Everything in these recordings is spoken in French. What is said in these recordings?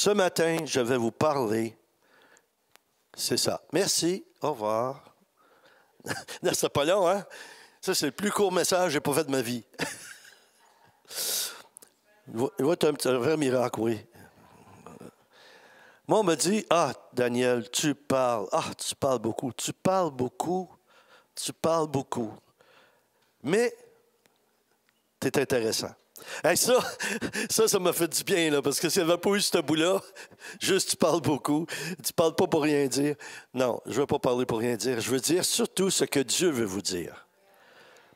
Ce matin, je vais vous parler. C'est ça. Merci. Au revoir. Non, c'est pas long, hein? Ça, c'est le plus court message que j'ai pas fait de ma vie. Il va être un vrai miracle, oui. Moi, on me dit, ah, Daniel, tu parles. Ah, tu parles beaucoup. Tu parles beaucoup. Tu parles beaucoup. Mais, tu es intéressant. Hey, ça m'a fait du bien, là, parce que s'il n'y avait pas eu ce bout-là, juste tu parles beaucoup, tu parles pas pour rien dire. Non, je ne veux pas parler pour rien dire. Je veux dire surtout ce que Dieu veut vous dire.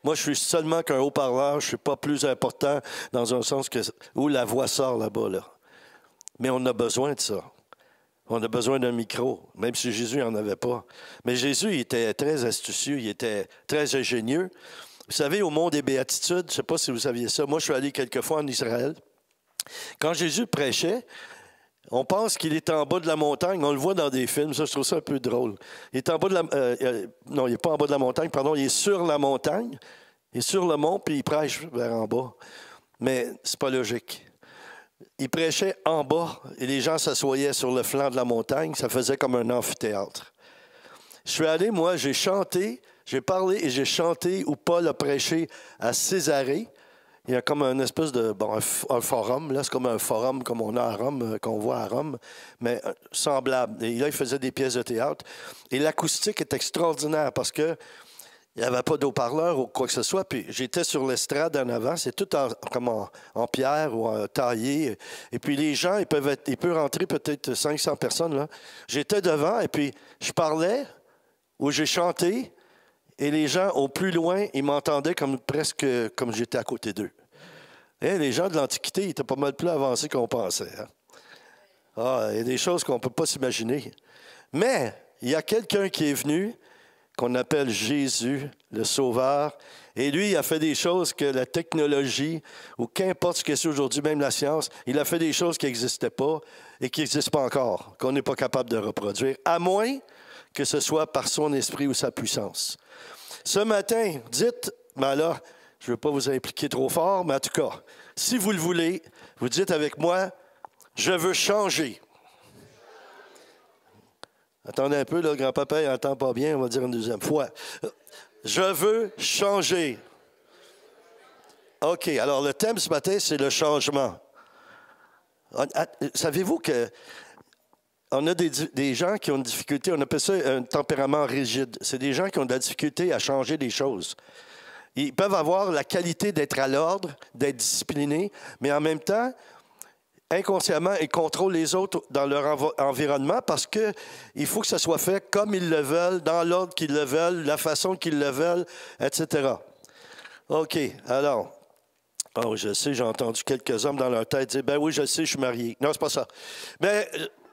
Moi, je suis seulement qu'un haut-parleur, je ne suis pas plus important dans un sens que où la voix sort là-bas, là. Mais on a besoin de ça. On a besoin d'un micro, même si Jésus n'en avait pas. Mais Jésus, il était très astucieux, il était très ingénieux. Vous savez, au Mont des Béatitudes, je ne sais pas si vous saviez ça, moi je suis allé quelques fois en Israël. Quand Jésus prêchait, on pense qu'il est en bas de la montagne, on le voit dans des films, ça je trouve ça un peu drôle. Il est en bas de la... non, il n'est pas en bas de la montagne, pardon, il est sur la montagne, il est sur le mont, puis il prêche vers en bas. Mais c'est pas logique. Il prêchait en bas et les gens s'assoyaient sur le flanc de la montagne, ça faisait comme un amphithéâtre. Je suis allé, moi, j'ai chanté, j'ai parlé et j'ai chanté où Paul a prêché à Césarée. Il y a comme une espèce de, un forum, là, c'est comme un forum comme on a à Rome, qu'on voit à Rome, mais semblable. Et là, il faisait des pièces de théâtre. Et l'acoustique est extraordinaire parce que il n'y avait pas d'haut-parleur ou quoi que ce soit. Puis j'étais sur l'estrade en avant. C'est tout comme en pierre ou en taillé. Et puis les gens, ils peuvent rentrer peut-être 500 personnes, là. J'étais devant et puis je parlais où j'ai chanté. Et les gens, au plus loin, ils m'entendaient presque comme j'étais à côté d'eux. Et les gens de l'Antiquité, ils étaient pas mal plus avancés qu'on pensait. Hein? Ah, il y a des choses qu'on ne peut pas s'imaginer. Mais il y a quelqu'un qui est venu, qu'on appelle Jésus, le Sauveur. Et lui, il a fait des choses que la technologie, ou qu'importe ce que c'est aujourd'hui, même la science, il a fait des choses qui n'existaient pas et qui n'existent pas encore, qu'on n'est pas capable de reproduire, à moins que ce soit par son esprit ou sa puissance. Ce matin, dites, ben là, je ne veux pas vous impliquer trop fort, mais en tout cas, si vous le voulez, vous dites avec moi, je veux changer. Attendez un peu, là, grand-papa, il n'entend pas bien, on va dire une deuxième fois. Je veux changer. OK, alors le thème ce matin, c'est le changement. Savez-vous que on a des gens qui ont une difficulté, on appelle ça un tempérament rigide. C'est des gens qui ont de la difficulté à changer des choses. Ils peuvent avoir la qualité d'être à l'ordre, d'être disciplinés, mais en même temps, inconsciemment, ils contrôlent les autres dans leur environnement parce qu'il faut que ça soit fait comme ils le veulent, dans l'ordre qu'ils le veulent, la façon qu'ils le veulent, etc. OK, alors, oh, je sais, j'ai entendu quelques hommes dans leur tête dire, ben oui, je sais, je suis marié. Non, c'est pas ça. Mais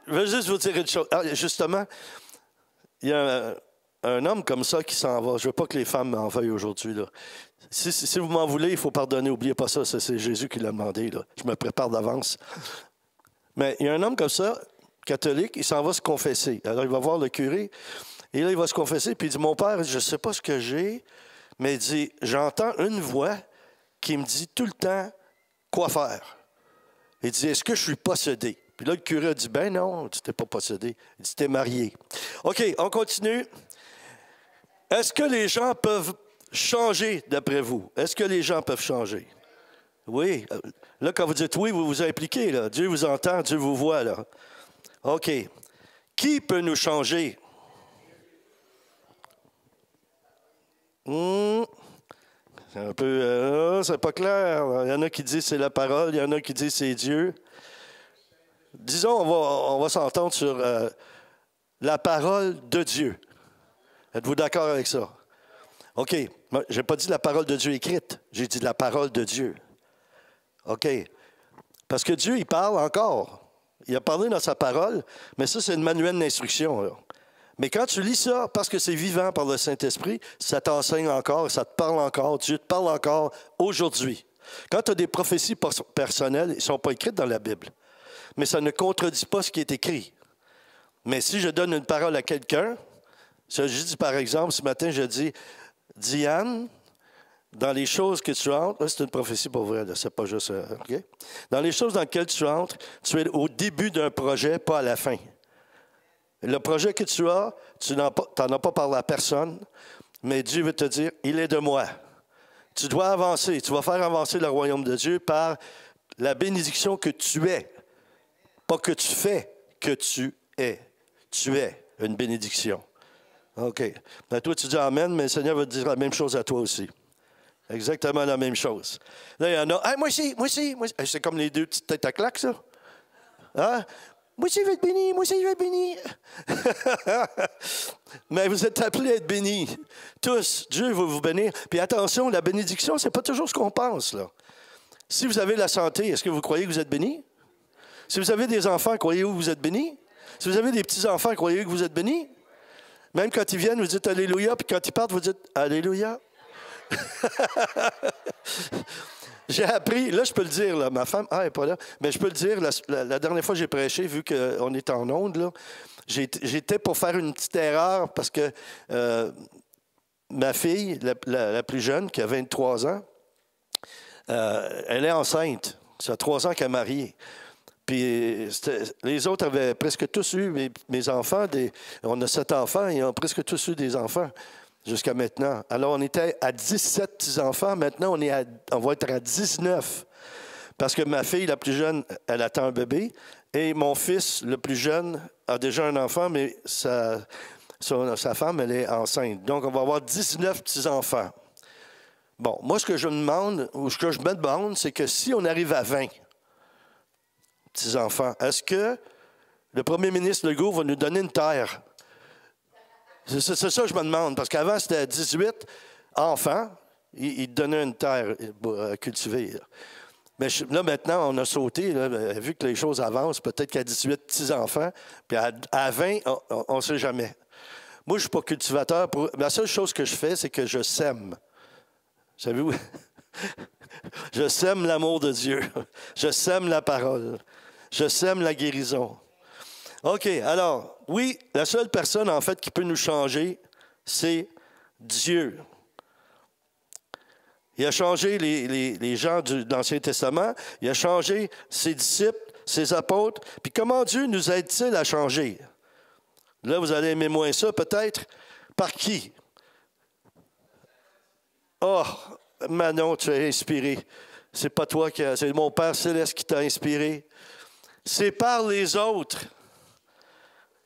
je veux juste vous dire une chose. Ah, justement, il y a un homme comme ça qui s'en va. Je veux pas que les femmes m'en veuillent aujourd'hui, là. Si vous m'en voulez, il faut pardonner. N'oubliez pas ça. C'est Jésus qui l'a demandé, là. Je me prépare d'avance. Mais il y a un homme comme ça, catholique, il s'en va se confesser. Alors, il va voir le curé. Et là, il va se confesser. Puis il dit, mon père, je ne sais pas ce que j'ai, mais il dit, j'entends une voix qui me dit tout le temps quoi faire. Il dit, est-ce que je suis possédé? Puis là, le curé a dit, ben non, tu n'es pas possédé. Il dit, tu es marié. OK, on continue. Est-ce que les gens peuvent changer d'après vous? Est-ce que les gens peuvent changer? Oui. Là, quand vous dites oui, vous vous impliquez, là. Dieu vous entend, Dieu vous voit, là. OK. Qui peut nous changer? C'est un peu... c'est pas clair. Il y en a qui disent c'est la parole, il y en a qui disent c'est Dieu. Disons, on va s'entendre sur la parole de Dieu. Êtes-vous d'accord avec ça? OK. Je n'ai pas dit la parole de Dieu écrite. J'ai dit la parole de Dieu. OK. Parce que Dieu, il parle encore. Il a parlé dans sa parole, mais ça, c'est une manuel d'instruction, là. Mais quand tu lis ça, parce que c'est vivant par le Saint-Esprit, ça t'enseigne encore, ça te parle encore, Dieu te parle encore aujourd'hui. Quand tu as des prophéties personnelles, ils ne sont pas écrites dans la Bible. Mais ça ne contredit pas ce qui est écrit. Mais si je donne une parole à quelqu'un, je dis par exemple, ce matin, je dis, Diane, dans les choses que tu entres, c'est une prophétie pour vrai, c'est pas juste... OK? Dans les choses dans lesquelles tu entres, tu es au début d'un projet, pas à la fin. Le projet que tu as, tu n'en as pas parlé à personne, mais Dieu veut te dire, il est de moi. Tu dois avancer, tu vas faire avancer le royaume de Dieu par la bénédiction que tu es. Pas que tu fais, que tu es. Tu es une bénédiction. OK. Ben, toi, tu dis Amen, mais le Seigneur va te dire la même chose à toi aussi. Exactement la même chose. Là, il y en a. Hey, moi aussi. Hey, c'est comme les deux petites têtes à claque, ça. Hein? Moi aussi, je vais être béni. Moi aussi, je vais être béni. Mais vous êtes appelés à être bénis. Tous. Dieu va vous bénir. Puis attention, la bénédiction, ce n'est pas toujours ce qu'on pense, là. Si vous avez la santé, est-ce que vous croyez que vous êtes béni? Si vous avez des enfants, croyez-vous que vous êtes béni? Si vous avez des petits-enfants, croyez-vous que vous êtes béni? Même quand ils viennent, vous dites Alléluia, puis quand ils partent, vous dites Alléluia. J'ai appris, là, je peux le dire, là, ma femme, elle n'est pas là, mais je peux le dire, la dernière fois que j'ai prêché, vu qu'on est en onde, là, j'étais pour faire une petite erreur parce que ma fille, la plus jeune, qui a 23 ans, elle est enceinte. Ça fait 3 ans qu'elle est mariée. Puis les autres avaient presque tous eu, mes enfants, on a 7 enfants, ils ont presque tous eu des enfants jusqu'à maintenant. Alors, on était à 17 petits-enfants. Maintenant, on va être à 19. Parce que ma fille, la plus jeune, elle attend un bébé. Et mon fils, le plus jeune, a déjà un enfant, mais sa femme, elle est enceinte. Donc, on va avoir 19 petits-enfants. Bon, moi, ce que je me demande, ou ce que je me demande, c'est que si on arrive à 20 petits-enfants, est-ce que le premier ministre Legault va nous donner une terre? C'est ça que je me demande, parce qu'avant, c'était 18 enfants, il donnait une terre à cultiver. Là. Mais là, maintenant, on a sauté, là, vu que les choses avancent, peut-être qu'à 18 petits-enfants, puis à 20, on ne sait jamais. Moi, je ne suis pas cultivateur. La seule chose que je fais, c'est que je sème. Savez-vous? Je sème l'amour de Dieu. Je sème la parole. Je sème la guérison. OK, alors, oui, la seule personne, en fait, qui peut nous changer, c'est Dieu. Il a changé les gens de l'Ancien Testament. Il a changé ses disciples, ses apôtres. Puis comment Dieu nous aide-t-il à changer? Là, vous allez aimer moins ça, peut-être. Par qui? Oh, Manon, tu es inspiré. C'est pas toi c'est mon Père Céleste qui t'a inspiré. C'est par les autres.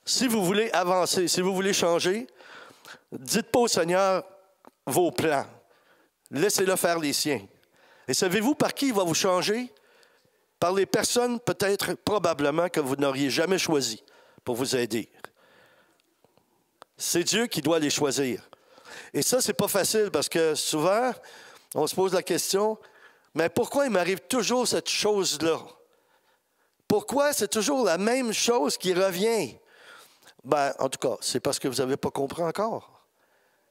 Si vous voulez avancer, si vous voulez changer, dites pas au Seigneur vos plans. Laissez-le faire les siens. Et savez-vous par qui il va vous changer? Par les personnes, peut-être, probablement, que vous n'auriez jamais choisies pour vous aider. C'est Dieu qui doit les choisir. Et ça, c'est pas facile parce que souvent, on se pose la question, mais pourquoi il m'arrive toujours cette chose-là? Pourquoi c'est toujours la même chose qui revient? Ben, en tout cas, c'est parce que vous n'avez pas compris encore.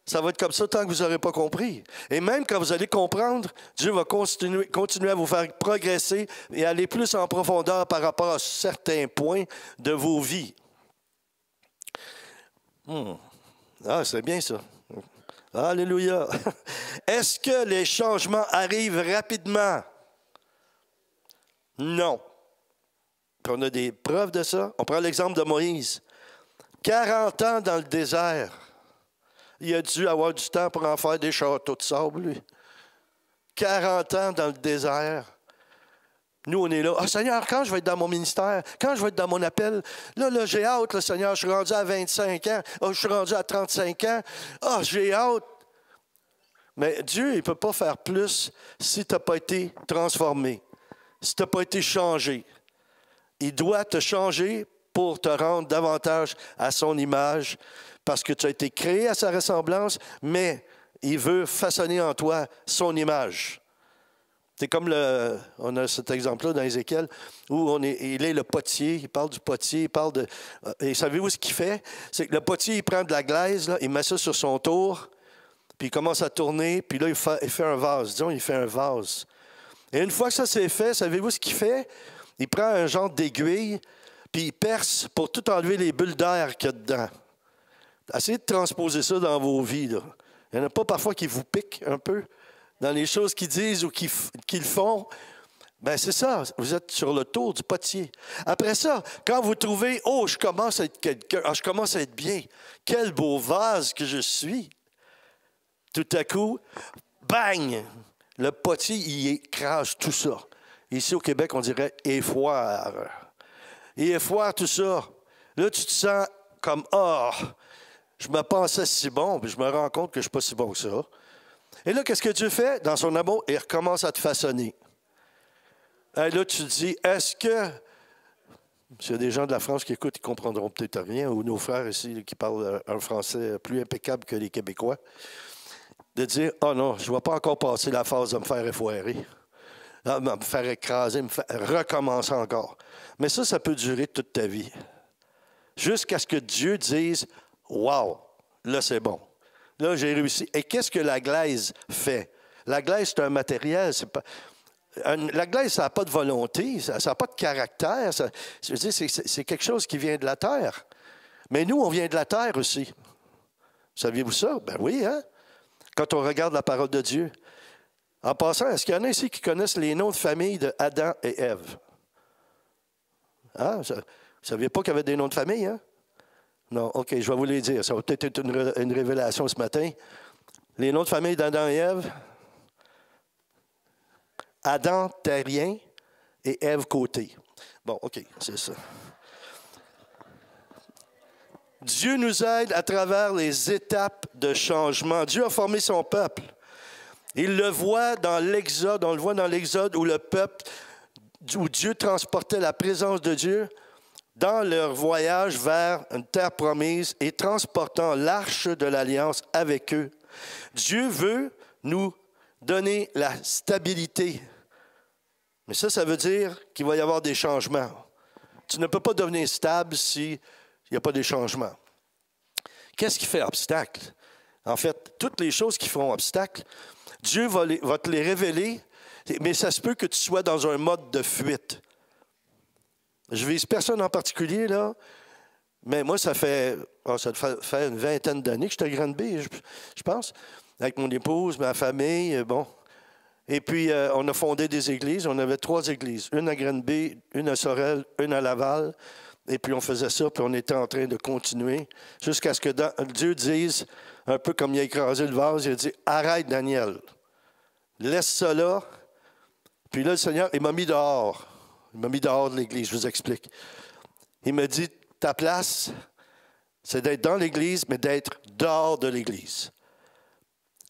Ça va être comme ça tant que vous n'aurez pas compris. Et même quand vous allez comprendre, Dieu va continuer à vous faire progresser et aller plus en profondeur par rapport à certains points de vos vies. Ah, c'est bien ça. Alléluia. Est-ce que les changements arrivent rapidement? Non. Puis on a des preuves de ça. On prend l'exemple de Moïse. 40 ans dans le désert. Il a dû avoir du temps pour en faire des châteaux de sable, lui. 40 ans dans le désert. Nous, on est là. « Ah, Seigneur, quand je vais être dans mon ministère? Quand je vais être dans mon appel? Là, j'ai hâte, là, Seigneur. Je suis rendu à 25 ans. Oh, je suis rendu à 35 ans. Ah, j'ai hâte. » Mais Dieu, il ne peut pas faire plus si tu n'as pas été transformé, si tu n'as pas été changé. Il doit te changer pour te rendre davantage à son image, parce que tu as été créé à sa ressemblance, mais il veut façonner en toi son image. C'est comme on a cet exemple-là dans Ézéchiel, où il est le potier, il parle du potier, il parle de... Et savez-vous ce qu'il fait? C'est que le potier, il prend de la glaise, là, il met ça sur son tour, puis il commence à tourner, puis là, il fait un vase. Disons, il fait un vase. Et une fois que ça c'est fait, savez-vous ce qu'il fait? Il prend un genre d'aiguille, puis il perce pour tout enlever les bulles d'air qu'il y a dedans. Essayez de transposer ça dans vos vies, là. Il n'y en a pas parfois qui vous piquent un peu. dans les choses qu'ils disent ou qu'ils font, ben c'est ça, vous êtes sur le tour du potier. Après ça, quand vous trouvez, oh, je commence à être quelqu'un, je commence à être bien, quel beau vase que je suis, tout à coup, bang, le potier, il écrase tout ça. Ici au Québec, on dirait effoire. Et effoire tout ça. Là, tu te sens comme, ah, je me pensais si bon, puis je me rends compte que je ne suis pas si bon que ça. Et là, qu'est-ce que Dieu fait? Dans son amour, il recommence à te façonner. Et là, tu te dis, est-ce que... S'il y a des gens de la France qui écoutent, ils ne comprendront peut-être rien, ou nos frères ici qui parlent un français plus impeccable que les Québécois, de dire, oh non, je ne vais pas encore passer la phase de me faire effoirer, de me faire écraser, recommencer encore. Mais ça peut durer toute ta vie. Jusqu'à ce que Dieu dise, wow, là c'est bon. Là, j'ai réussi. Et qu'est-ce que la glaise fait? La glaise, c'est un matériel. La glaise, ça n'a pas de volonté, ça n'a pas de caractère. Je veux dire, c'est quelque chose qui vient de la terre. Mais nous, on vient de la terre aussi. Saviez-vous ça? Ben oui, hein? Quand on regarde la parole de Dieu. En passant, est-ce qu'il y en a ici qui connaissent les noms de famille de Adam et Ève? Hein? Vous ne saviez pas qu'il y avait des noms de famille, hein? Non, OK, je vais vous les dire. Ça va peut-être être une révélation ce matin. Les noms de famille d'Adam et Ève. Adam, terrien, et Ève, côté. Bon, OK, c'est ça. Dieu nous aide à travers les étapes de changement. Dieu a formé son peuple. Il le voit dans l'Exode, on le voit dans l'Exode où le peuple, où Dieu transportait la présence de Dieu dans leur voyage vers une terre promise et transportant l'arche de l'Alliance avec eux. Dieu veut nous donner la stabilité. Mais ça veut dire qu'il va y avoir des changements. Tu ne peux pas devenir stable s'il n'y a pas de changements. Qu'est-ce qui fait obstacle? En fait, toutes les choses qui font obstacle, Dieu va te les révéler, mais ça se peut que tu sois dans un mode de fuite. Je vise personne en particulier, là, mais moi, ça fait une vingtaine d'années que je suis à Granby, je pense, avec mon épouse, ma famille, bon. Et puis, on a fondé des églises. On avait 3 églises, une à Granby, une à Sorel, une à Laval. Et puis, on faisait ça, puis on était en train de continuer jusqu'à ce que Dieu dise, un peu comme il a écrasé le vase, il a dit, arrête, Daniel, laisse ça là. Puis là, le Seigneur, il m'a mis dehors. Il m'a mis dehors de l'église, je vous explique. Il m'a dit, ta place, c'est d'être dans l'église, mais d'être dehors de l'église.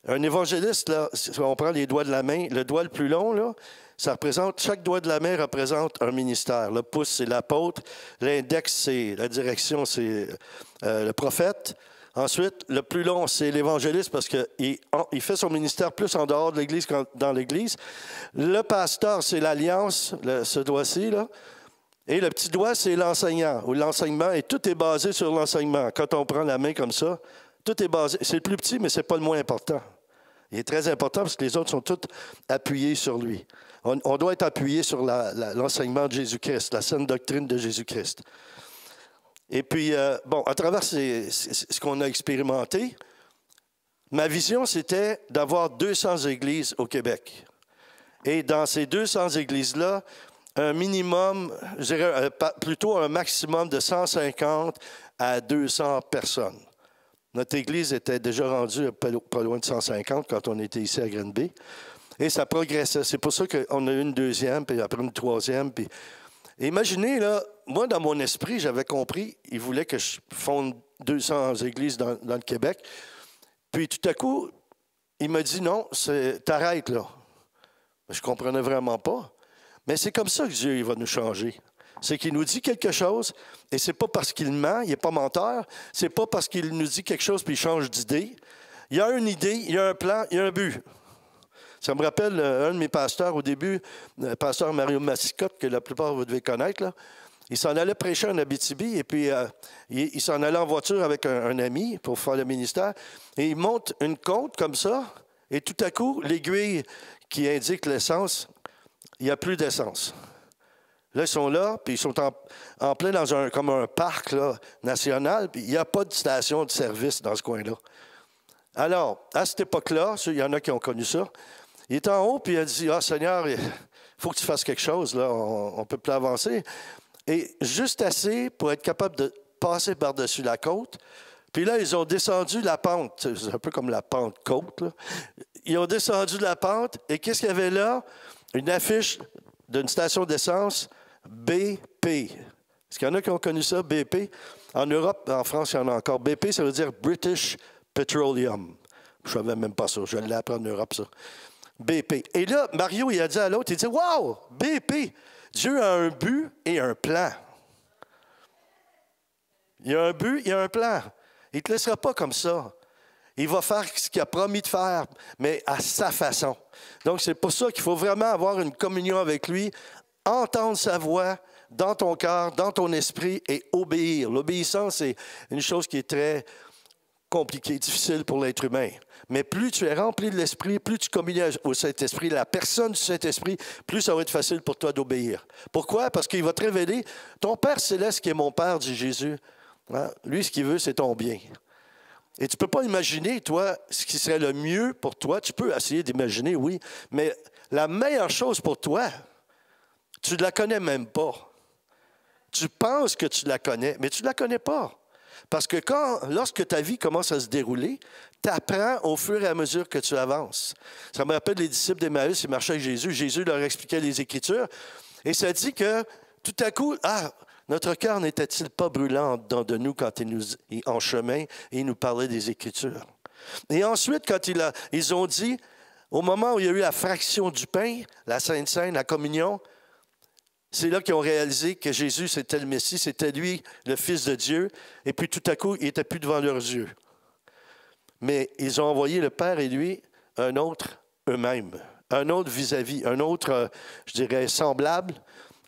Un évangéliste, là, si on prend les doigts de la main, le doigt le plus long, là, ça représente, chaque doigt de la main représente un ministère. Le pouce, c'est l'apôtre. L'index, c'est la direction, c'est le prophète. Ensuite, le plus long, c'est l'évangéliste parce qu'il fait son ministère plus en dehors de l'Église qu'en dans l'Église. Le pasteur, c'est l'alliance, ce doigt-ci, là. Et le petit doigt, c'est l'enseignant ou l'enseignement. Et tout est basé sur l'enseignement. Quand on prend la main comme ça, tout est basé. C'est le plus petit, mais ce n'est pas le moins important. Il est très important parce que les autres sont tous appuyés sur lui. On doit être appuyé sur l'enseignement de Jésus-Christ, la saine doctrine de Jésus-Christ. Et puis, bon, à travers ce qu'on a expérimenté, ma vision, c'était d'avoir 200 églises au Québec. Et dans ces 200 églises-là, un minimum, je dirais plutôt un maximum de 150 à 200 personnes. Notre église était déjà rendue pas loin de 150 quand on était ici à Granby. Et ça progressait. C'est pour ça qu'on a eu une deuxième, puis après une troisième. Puis... Imaginez, là, moi, dans mon esprit, j'avais compris, il voulait que je fonde 200 églises dans le Québec. Puis tout à coup, il m'a dit non, t'arrêtes là. Je ne comprenais vraiment pas. Mais c'est comme ça que Dieu il va nous changer. C'est qu'il nous dit quelque chose, et c'est pas parce qu'il ment, il n'est pas menteur, c'est pas parce qu'il nous dit quelque chose puis il change d'idée. Il y a une idée, il y a un plan, il y a un but. Ça me rappelle un de mes pasteurs au début, le pasteur Mario Massicotte, que la plupart vous devez connaître, là. Il s'en allait prêcher en Abitibi, et puis il s'en allait en voiture avec un ami pour faire le ministère, et il monte une côte comme ça, et tout à coup, l'aiguille qui indique l'essence, il n'y a plus d'essence. Là, ils sont là, puis ils sont en plein dans comme un parc là, national, puis il n'y a pas de station de service dans ce coin-là. Alors, à cette époque-là, il y en a qui ont connu ça, Il est en haut, puis il a dit, « Ah, Seigneur, il faut que tu fasses quelque chose, là, on ne peut plus avancer. » Et juste assez pour être capable de passer par-dessus la côte. Puis là, ils ont descendu la pente. C'est un peu comme la Pentecôte, là. Ils ont descendu la pente, et qu'est-ce qu'il y avait là? Une affiche d'une station d'essence, BP. Est-ce qu'il y en a qui ont connu ça, BP? En Europe, en France, il y en a encore. BP, ça veut dire British Petroleum. Je ne savais même pas ça. Je l'ai appris en Europe, ça. BP. Et là, Mario, il a dit à l'autre, il dit, « Wow, BP, Dieu a un but et un plan. » Il y a un but, il y a un plan. Il ne te laissera pas comme ça. Il va faire ce qu'il a promis de faire, mais à sa façon. Donc, c'est pour ça qu'il faut vraiment avoir une communion avec lui, entendre sa voix dans ton cœur, dans ton esprit et obéir. L'obéissance, c'est une chose qui est très compliquée, difficile pour l'être humain. Mais plus tu es rempli de l'Esprit, plus tu communies au Saint-Esprit, la personne du Saint-Esprit, plus ça va être facile pour toi d'obéir. Pourquoi? Parce qu'il va te révéler, ton Père céleste qui est mon Père, dit Jésus, hein? Lui, ce qu'il veut, c'est ton bien. Et tu ne peux pas imaginer, toi, ce qui serait le mieux pour toi. Tu peux essayer d'imaginer, oui, mais la meilleure chose pour toi, tu ne la connais même pas. Tu penses que tu la connais, mais tu ne la connais pas. Parce que lorsque ta vie commence à se dérouler, tu apprends au fur et à mesure que tu avances. Ça me rappelle les disciples d'Emmaüs, ils marchaient avec Jésus. Jésus leur expliquait les Écritures. Et ça dit que tout à coup, notre cœur n'était-il pas brûlant dans de nous quand en chemin et il nous parlait des Écritures? Et ensuite, quand ils ont dit, au moment où il y a eu la fraction du pain, la Sainte Seine, la communion, c'est là qu'ils ont réalisé que Jésus, c'était le Messie, c'était lui, le Fils de Dieu. Et puis tout à coup, il n'était plus devant leurs yeux. Mais ils ont envoyé le Père et lui un autre eux-mêmes, un autre vis-à-vis, un autre, je dirais, semblable,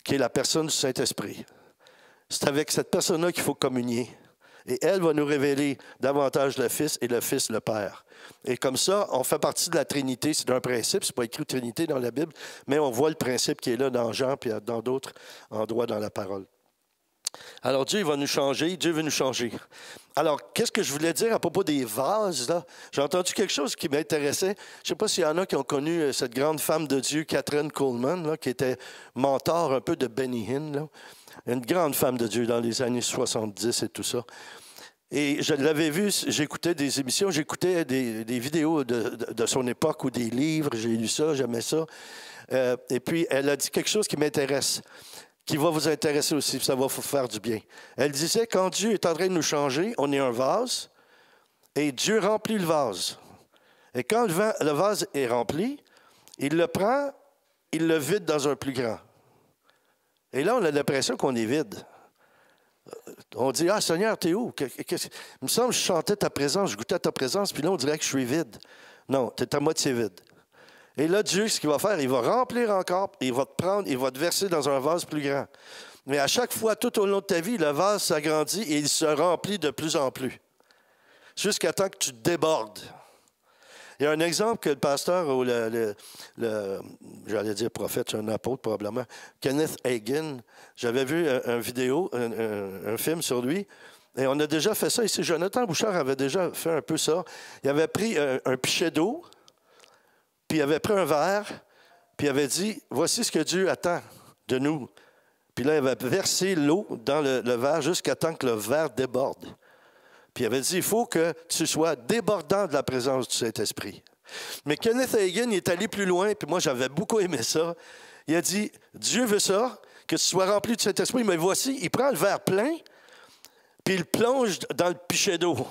qui est la personne du Saint-Esprit. C'est avec cette personne-là qu'il faut communier. Et elle va nous révéler davantage le Fils et le Fils le Père. Et comme ça, on fait partie de la Trinité. C'est un principe, ce n'est pas écrit Trinité dans la Bible, mais on voit le principe qui est là dans Jean et dans d'autres endroits dans la parole. Alors Dieu va nous changer, Dieu veut nous changer. Alors, qu'est-ce que je voulais dire à propos des vases, là? J'ai entendu quelque chose qui m'intéressait. Je ne sais pas s'il y en a qui ont connu cette grande femme de Dieu, Catherine Coleman, là, qui était mentor un peu de Benny Hinn, là. Une grande femme de Dieu dans les années 70 et tout ça. Et je l'avais vu, j'écoutais des émissions, j'écoutais des vidéos de son époque ou des livres, j'ai lu ça, j'aimais ça. Et puis, elle a dit quelque chose qui m'intéresse, qui va vous intéresser aussi, ça va vous faire du bien. Elle disait, quand Dieu est en train de nous changer, on est un vase, et Dieu remplit le vase. Et quand le vase est rempli, il le prend, il le vide dans un plus grand. Et là, on a l'impression qu'on est vide. On dit, « Ah, Seigneur, t'es où? Il me semble que je chantais ta présence, je goûtais ta présence, puis là, on dirait que je suis vide. » Non, tu es à moitié vide. Et là, Dieu, ce qu'il va faire, il va remplir encore, il va te prendre, il va te verser dans un vase plus grand. Mais à chaque fois, tout au long de ta vie, le vase s'agrandit et il se remplit de plus en plus. Jusqu'à temps que tu débordes. Il y a un exemple que le pasteur ou j'allais dire prophète, c'est un apôtre probablement, Kenneth Hagin, j'avais vu une vidéo, un film sur lui, et on a déjà fait ça ici. Jonathan Bouchard avait déjà fait un peu ça. Il avait pris un pichet d'eau, puis il avait pris un verre, puis il avait dit, voici ce que Dieu attend de nous. Puis là, il avait versé l'eau dans le verre jusqu'à temps que le verre déborde. Puis il avait dit, il faut que tu sois débordant de la présence du Saint-Esprit. Mais Kenneth Hagin est allé plus loin, puis moi, j'avais beaucoup aimé ça. Il a dit, Dieu veut ça, que tu sois rempli du Saint-Esprit, mais voici, il prend le verre plein, puis il plonge dans le pichet d'eau.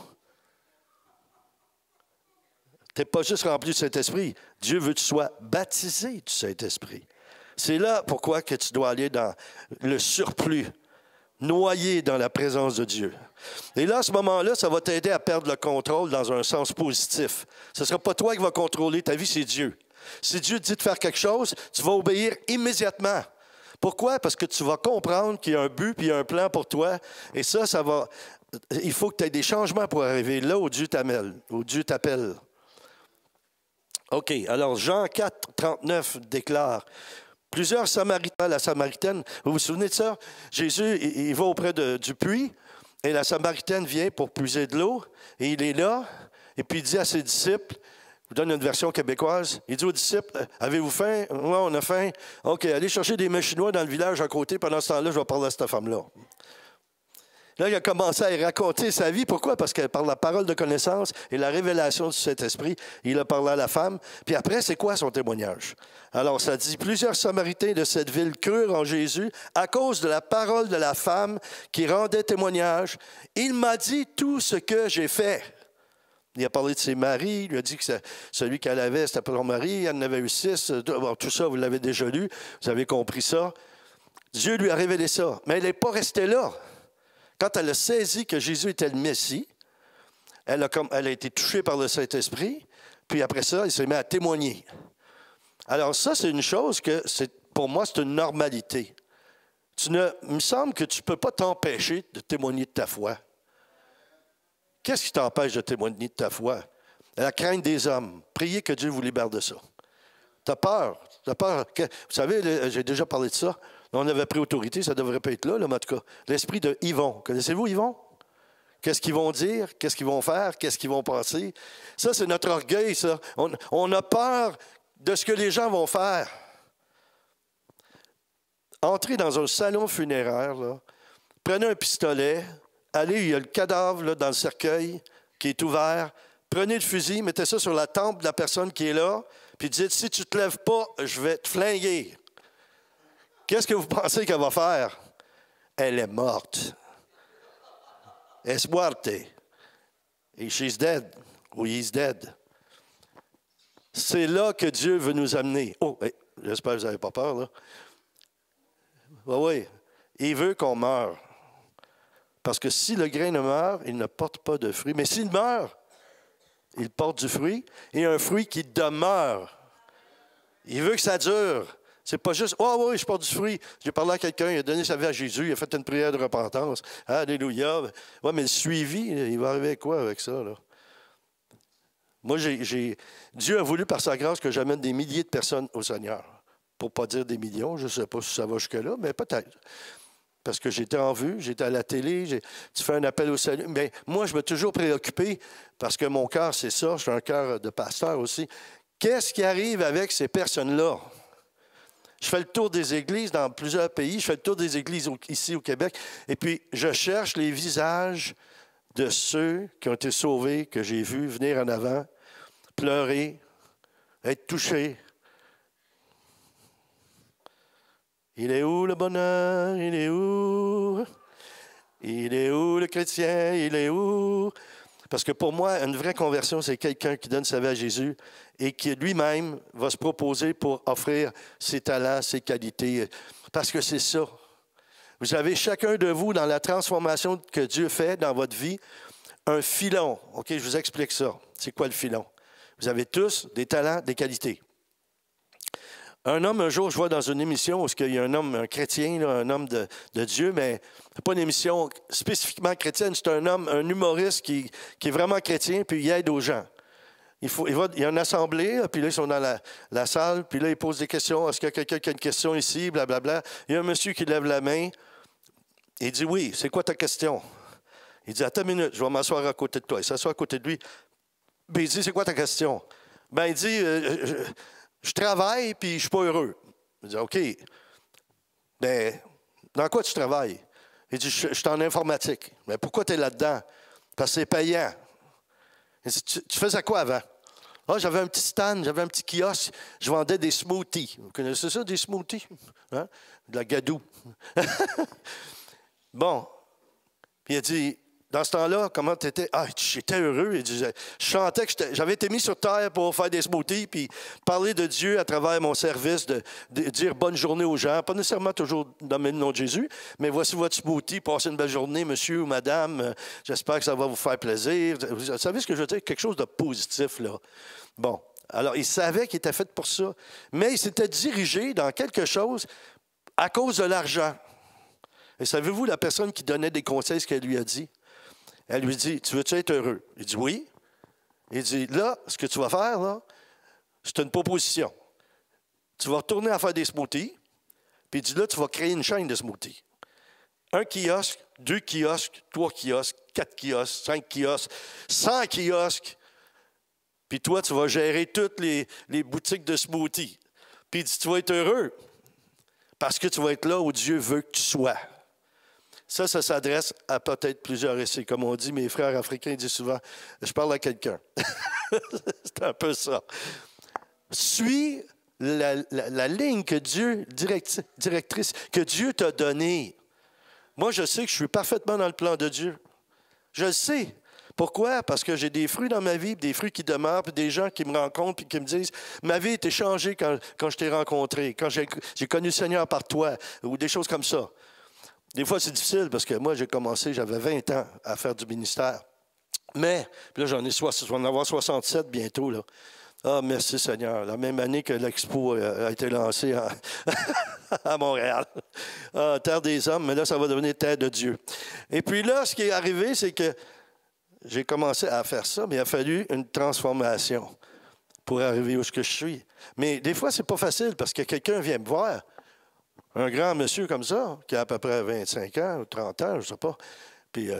Tu n'es pas juste rempli du Saint-Esprit. Dieu veut que tu sois baptisé du Saint-Esprit. C'est là pourquoi que tu dois aller dans le surplus, noyé dans la présence de Dieu. Et là, à ce moment-là, ça va t'aider à perdre le contrôle dans un sens positif. Ce ne sera pas toi qui vas contrôler ta vie, c'est Dieu. Si Dieu te dit de faire quelque chose, tu vas obéir immédiatement. Pourquoi? Parce que tu vas comprendre qu'il y a un but et il y a un plan pour toi. Et ça va... Il faut que tu aies des changements pour arriver là où Dieu t'appelle. OK. Alors, Jean 4, 39 déclare... Plusieurs Samaritains, la Samaritaine, vous vous souvenez de ça? Jésus, il va auprès du puits et la Samaritaine vient pour puiser de l'eau et il est là et puis il dit à ses disciples, vous donne une version québécoise. Il dit aux disciples, avez-vous faim? Oui, on a faim. OK, allez chercher des mets chinois dans le village à côté. Pendant ce temps-là, je vais parler à cette femme-là. Là, il a commencé à raconter sa vie. Pourquoi? Parce que par la parole de connaissance et la révélation du Saint-Esprit, il a parlé à la femme. Puis après, c'est quoi son témoignage? Alors, ça dit, plusieurs Samaritains de cette ville crurent en Jésus à cause de la parole de la femme qui rendait témoignage. Il m'a dit tout ce que j'ai fait. Il a parlé de ses maris, il lui a dit que celui qu'elle avait, c'était pas son mari, elle en avait eu 6. Bon, tout ça, vous l'avez déjà lu, vous avez compris ça. Dieu lui a révélé ça. Mais elle n'est pas restée là. Quand elle a saisi que Jésus était le Messie, elle a été touchée par le Saint-Esprit, puis après ça, elle s'est mise à témoigner. Alors ça, c'est une chose que, pour moi, c'est une normalité. Il me semble que tu ne peux pas t'empêcher de témoigner de ta foi. Qu'est-ce qui t'empêche de témoigner de ta foi? La crainte des hommes. Priez que Dieu vous libère de ça. Tu as peur. Vous savez, j'ai déjà parlé de ça. On avait pris autorité, ça ne devrait pas être là, mais en tout cas. L'esprit de Yvon. Connaissez-vous Yvon? Qu'est-ce qu'ils vont dire? Qu'est-ce qu'ils vont faire? Qu'est-ce qu'ils vont penser? Ça, c'est notre orgueil, ça. On a peur de ce que les gens vont faire. Entrez dans un salon funéraire, là, prenez un pistolet, allez, il y a le cadavre là, dans le cercueil qui est ouvert. Prenez le fusil, mettez ça sur la tempe de la personne qui est là, puis dites, si tu ne te lèves pas, je vais te flinguer. Qu'est-ce que vous pensez qu'elle va faire? Elle est morte. Es muerte. Et she's dead. Ou he's dead. C'est là que Dieu veut nous amener. Oh, j'espère que vous n'avez pas peur, là. Oui. Il veut qu'on meure. Parce que si le grain ne meurt, il ne porte pas de fruit. Mais s'il meurt, il porte du fruit, et un fruit qui demeure. Il veut que ça dure. C'est pas juste, oh oui, je porte du fruit. J'ai parlé à quelqu'un, il a donné sa vie à Jésus, il a fait une prière de repentance. Alléluia. Oui, mais le suivi, il va arriver quoi avec ça, là? Moi, Dieu a voulu, par sa grâce, que j'amène des milliers de personnes au Seigneur. Pour ne pas dire des millions, je ne sais pas si ça va jusque-là, mais peut-être. Parce que j'étais en vue, j'étais à la télé, tu fais un appel au salut. Mais moi, je me suis toujours préoccupé, parce que mon cœur, c'est ça, je suis un cœur de pasteur aussi. Qu'est-ce qui arrive avec ces personnes-là? Je fais le tour des églises dans plusieurs pays, je fais le tour des églises ici au Québec, et puis je cherche les visages de ceux qui ont été sauvés, que j'ai vus venir en avant, pleurer, être touchés. Il est où le bonheur? Il est où? Il est où le chrétien? Il est où? Parce que pour moi, une vraie conversion, c'est quelqu'un qui donne sa vie à Jésus et qui lui-même va se proposer pour offrir ses talents, ses qualités. Parce que c'est ça. Vous avez chacun de vous, dans la transformation que Dieu fait dans votre vie, un filon. OK, je vous explique ça. C'est quoi le filon? Vous avez tous des talents, des qualités. Un homme, un jour, je vois dans une émission où il y a un homme, un chrétien, là, un homme de Dieu, mais ce n'est pas une émission spécifiquement chrétienne, c'est un homme, un humoriste qui est vraiment chrétien, puis il aide aux gens. Il y a une assemblée, puis là, ils sont dans la salle, puis là, ils posent des questions. Est-ce qu'il y a quelqu'un qui a une question ici, blablabla. Il y a un monsieur qui lève la main. Il dit, oui, c'est quoi ta question? Il dit, attends une minute, je vais m'asseoir à côté de toi. Il s'assoit à côté de lui. Puis il dit, c'est quoi ta question? Ben, il dit, je travaille, puis je ne suis pas heureux. Il dit, OK. Bien, dans quoi tu travailles? Il dit, je suis en informatique. Mais pourquoi tu es là-dedans? Parce que c'est payant. Il dit, tu faisais quoi avant? Ah, j'avais un petit stand, j'avais un petit kiosque, je vendais des smoothies. Vous connaissez ça, des smoothies? Hein? De la gadoue. Bon. Puis il a dit, dans ce temps-là, comment tu étais? Ah, j'étais heureux. Il dit, je chantais que j'avais été mis sur terre pour faire des smoothies, puis parler de Dieu à travers mon service, de dire bonne journée aux gens. Pas nécessairement toujours nommer le nom de Jésus, mais voici votre smoothie, passez une belle journée, monsieur ou madame. J'espère que ça va vous faire plaisir. Vous savez ce que je veux dire? Quelque chose de positif, là. Bon. Alors, il savait qu'il était fait pour ça, mais il s'était dirigé dans quelque chose à cause de l'argent. Et savez-vous, la personne qui donnait des conseils, ce qu'elle lui a dit? Elle lui dit, tu veux-tu être heureux? Il dit, oui. Il dit, là, ce que tu vas faire, là, c'est une proposition. Tu vas retourner à faire des smoothies, puis il dit, là, tu vas créer une chaîne de smoothies. Un kiosque, 2 kiosques, 3 kiosques, 4 kiosques, 5 kiosques, 100 kiosques. Puis toi, tu vas gérer toutes les boutiques de smoothies. Puis il dit, tu vas être heureux parce que tu vas être là où Dieu veut que tu sois. Ça s'adresse à peut-être plusieurs ici. Comme on dit, mes frères africains disent souvent, je parle à quelqu'un. C'est un peu ça. Suis la ligne que Dieu, directrice, que Dieu t'a donnée. Moi, je sais que je suis parfaitement dans le plan de Dieu. Je le sais. Pourquoi? Parce que j'ai des fruits dans ma vie, des fruits qui demeurent, puis des gens qui me rencontrent et qui me disent « Ma vie a été changée quand je t'ai rencontré, quand j'ai connu le Seigneur par toi », ou des choses comme ça. Des fois, c'est difficile parce que moi, j'ai commencé, j'avais 20 ans à faire du ministère. Mais, puis là, je vais en avoir 67 bientôt, là. Ah, merci Seigneur. La même année que l'Expo a été lancée à Montréal. Ah, terre des hommes, mais là, ça va devenir terre de Dieu. Et puis là, ce qui est arrivé, c'est que j'ai commencé à faire ça, mais il a fallu une transformation pour arriver où je suis. Mais des fois, c'est pas facile parce que quelqu'un vient me voir, un grand monsieur comme ça, qui a à peu près 25 ans ou 30 ans, je ne sais pas. Puis,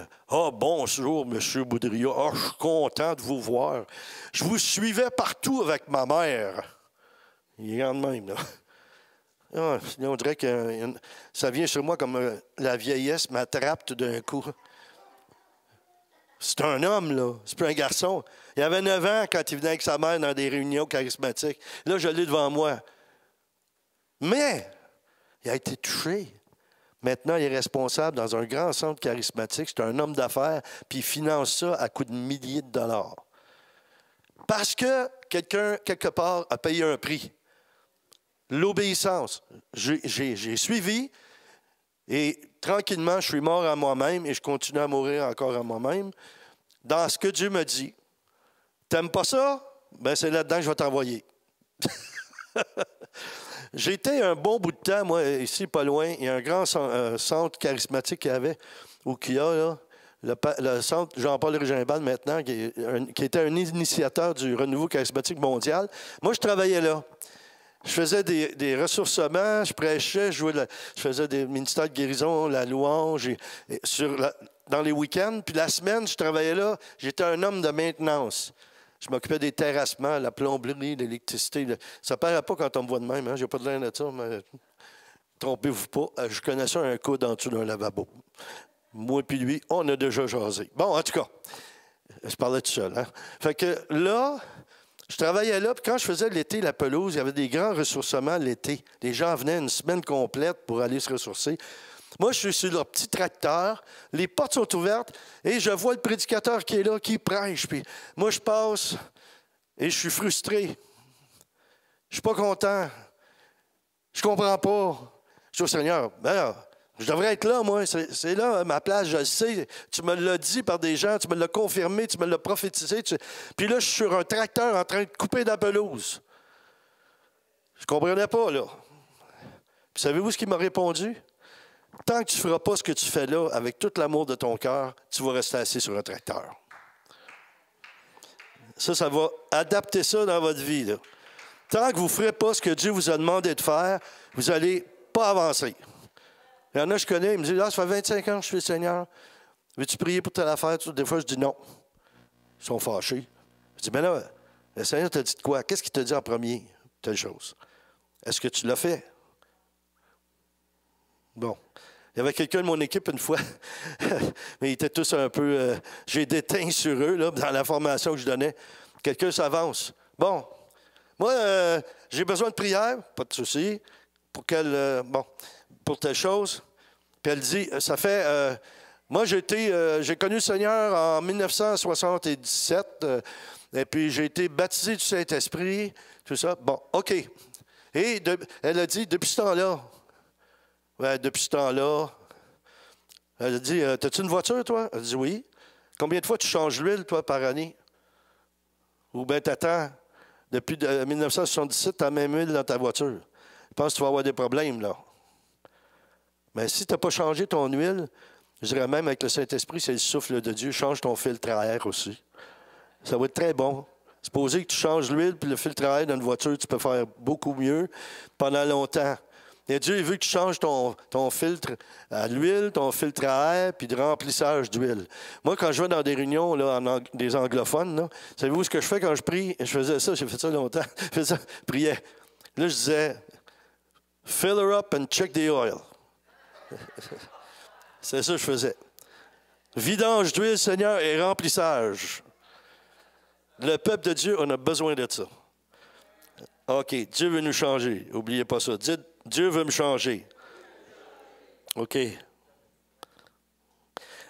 bonjour, M. Boudria. Ah, je suis content de vous voir. Je vous suivais partout avec ma mère. Il est grand de même, là. Ah, on dirait que ça vient sur moi comme la vieillesse m'attrape tout d'un coup. C'est un homme, là. C'est plus un garçon. Il avait 9 ans quand il venait avec sa mère dans des réunions charismatiques. Là, je l'ai devant moi. Mais, il a été touché. Maintenant, il est responsable dans un grand centre charismatique. C'est un homme d'affaires, puis il finance ça à coût de milliers de dollars. Parce que quelqu'un, quelque part, a payé un prix. L'obéissance. J'ai suivi, et tranquillement, je suis mort à moi-même, et je continue à mourir encore à moi-même, dans ce que Dieu me dit. T'aimes pas ça? Ben c'est là-dedans que je vais t'envoyer. J'ai été un bon bout de temps, moi, ici, pas loin. Il y a un grand centre charismatique qu'il y avait, ou qu'il y a, là, le centre Jean-Paul Régimbal, maintenant, qui était un initiateur du renouveau charismatique mondial. Moi, je travaillais là. Je faisais des ressourcements, je prêchais, je faisais des ministères de guérison, la louange, dans les week-ends. Puis la semaine, je travaillais là, j'étais un homme de maintenance. Je m'occupais des terrassements, la plomberie, l'électricité. Ça ne paraît pas quand on me voit de même. Hein? Je n'ai pas de l'air de ça, mais trompez-vous pas. Je connaissais un coude en dessous d'un lavabo. Moi et lui, on a déjà jasé. Bon, en tout cas, je parlais tout seul. Hein? Fait que là, je travaillais là, puis quand je faisais l'été, la pelouse, il y avait des grands ressourcements l'été. Les gens venaient une semaine complète pour aller se ressourcer. Moi, je suis sur leur petit tracteur, les portes sont ouvertes, et je vois le prédicateur qui est là, qui prêche. Puis moi, je passe, et je suis frustré. Je ne suis pas content. Je ne comprends pas. Je dis au Seigneur, ben là, je devrais être là, moi. C'est là, ma place, je le sais. Tu me l'as dit par des gens, tu me l'as confirmé, tu me l'as prophétisé. Puis là, je suis sur un tracteur en train de couper de la pelouse. Je ne comprenais pas, là. Puis savez-vous ce qu'il m'a répondu? Tant que tu ne feras pas ce que tu fais là avec tout l'amour de ton cœur, tu vas rester assis sur un tracteur. Ça va adapter ça dans votre vie, là. Tant que vous ne ferez pas ce que Dieu vous a demandé de faire, vous n'allez pas avancer. Il y en a, je connais, ils me disent, ça fait 25 ans que je suis le Seigneur. Veux-tu prier pour telle affaire? Des fois, je dis non. Ils sont fâchés. Je dis, ben là, le Seigneur t'a dit de quoi? Qu'est-ce qu'il t'a dit en premier? Telle chose. Est-ce que tu l'as fait? Bon. Il y avait quelqu'un de mon équipe une fois, mais ils étaient tous un peu... j'ai déteint sur eux, là, dans la formation que je donnais. Quelqu'un s'avance. Bon, moi, j'ai besoin de prière, pas de souci, pour pour telle chose. Puis elle dit, ça fait... moi, j'ai connu le Seigneur en 1977, et puis j'ai été baptisé du Saint-Esprit, tout ça. Bon, OK. Et elle a dit, depuis ce temps-là, depuis ce temps-là, elle a dit, t'as-tu une voiture, toi? Elle a dit, oui. Combien de fois tu changes l'huile, toi, par année? Ou bien t'attends, depuis 1977, tu as la même huile dans ta voiture. Je pense que tu vas avoir des problèmes, là. Mais si tu n'as pas changé ton huile, je dirais même avec le Saint-Esprit, c'est le souffle de Dieu, change ton filtre à air aussi. Ça va être très bon. Supposez que tu changes l'huile puis le filtre à air dans une voiture, tu peux faire beaucoup mieux pendant longtemps. Et Dieu veut que tu changes ton filtre à l'huile, ton filtre à air, puis de remplissage d'huile. Moi, quand je vais dans des réunions là, des anglophones, là, savez-vous ce que je fais quand je prie? Je faisais ça, j'ai fait ça longtemps. Je faisais ça, je priais. Là, je disais, fill her up and check the oil. C'est ça que je faisais. Vidange d'huile, Seigneur, et remplissage. Le peuple de Dieu, on a besoin de ça. OK, Dieu veut nous changer. N'oubliez pas ça. Dites, Dieu veut me changer. OK.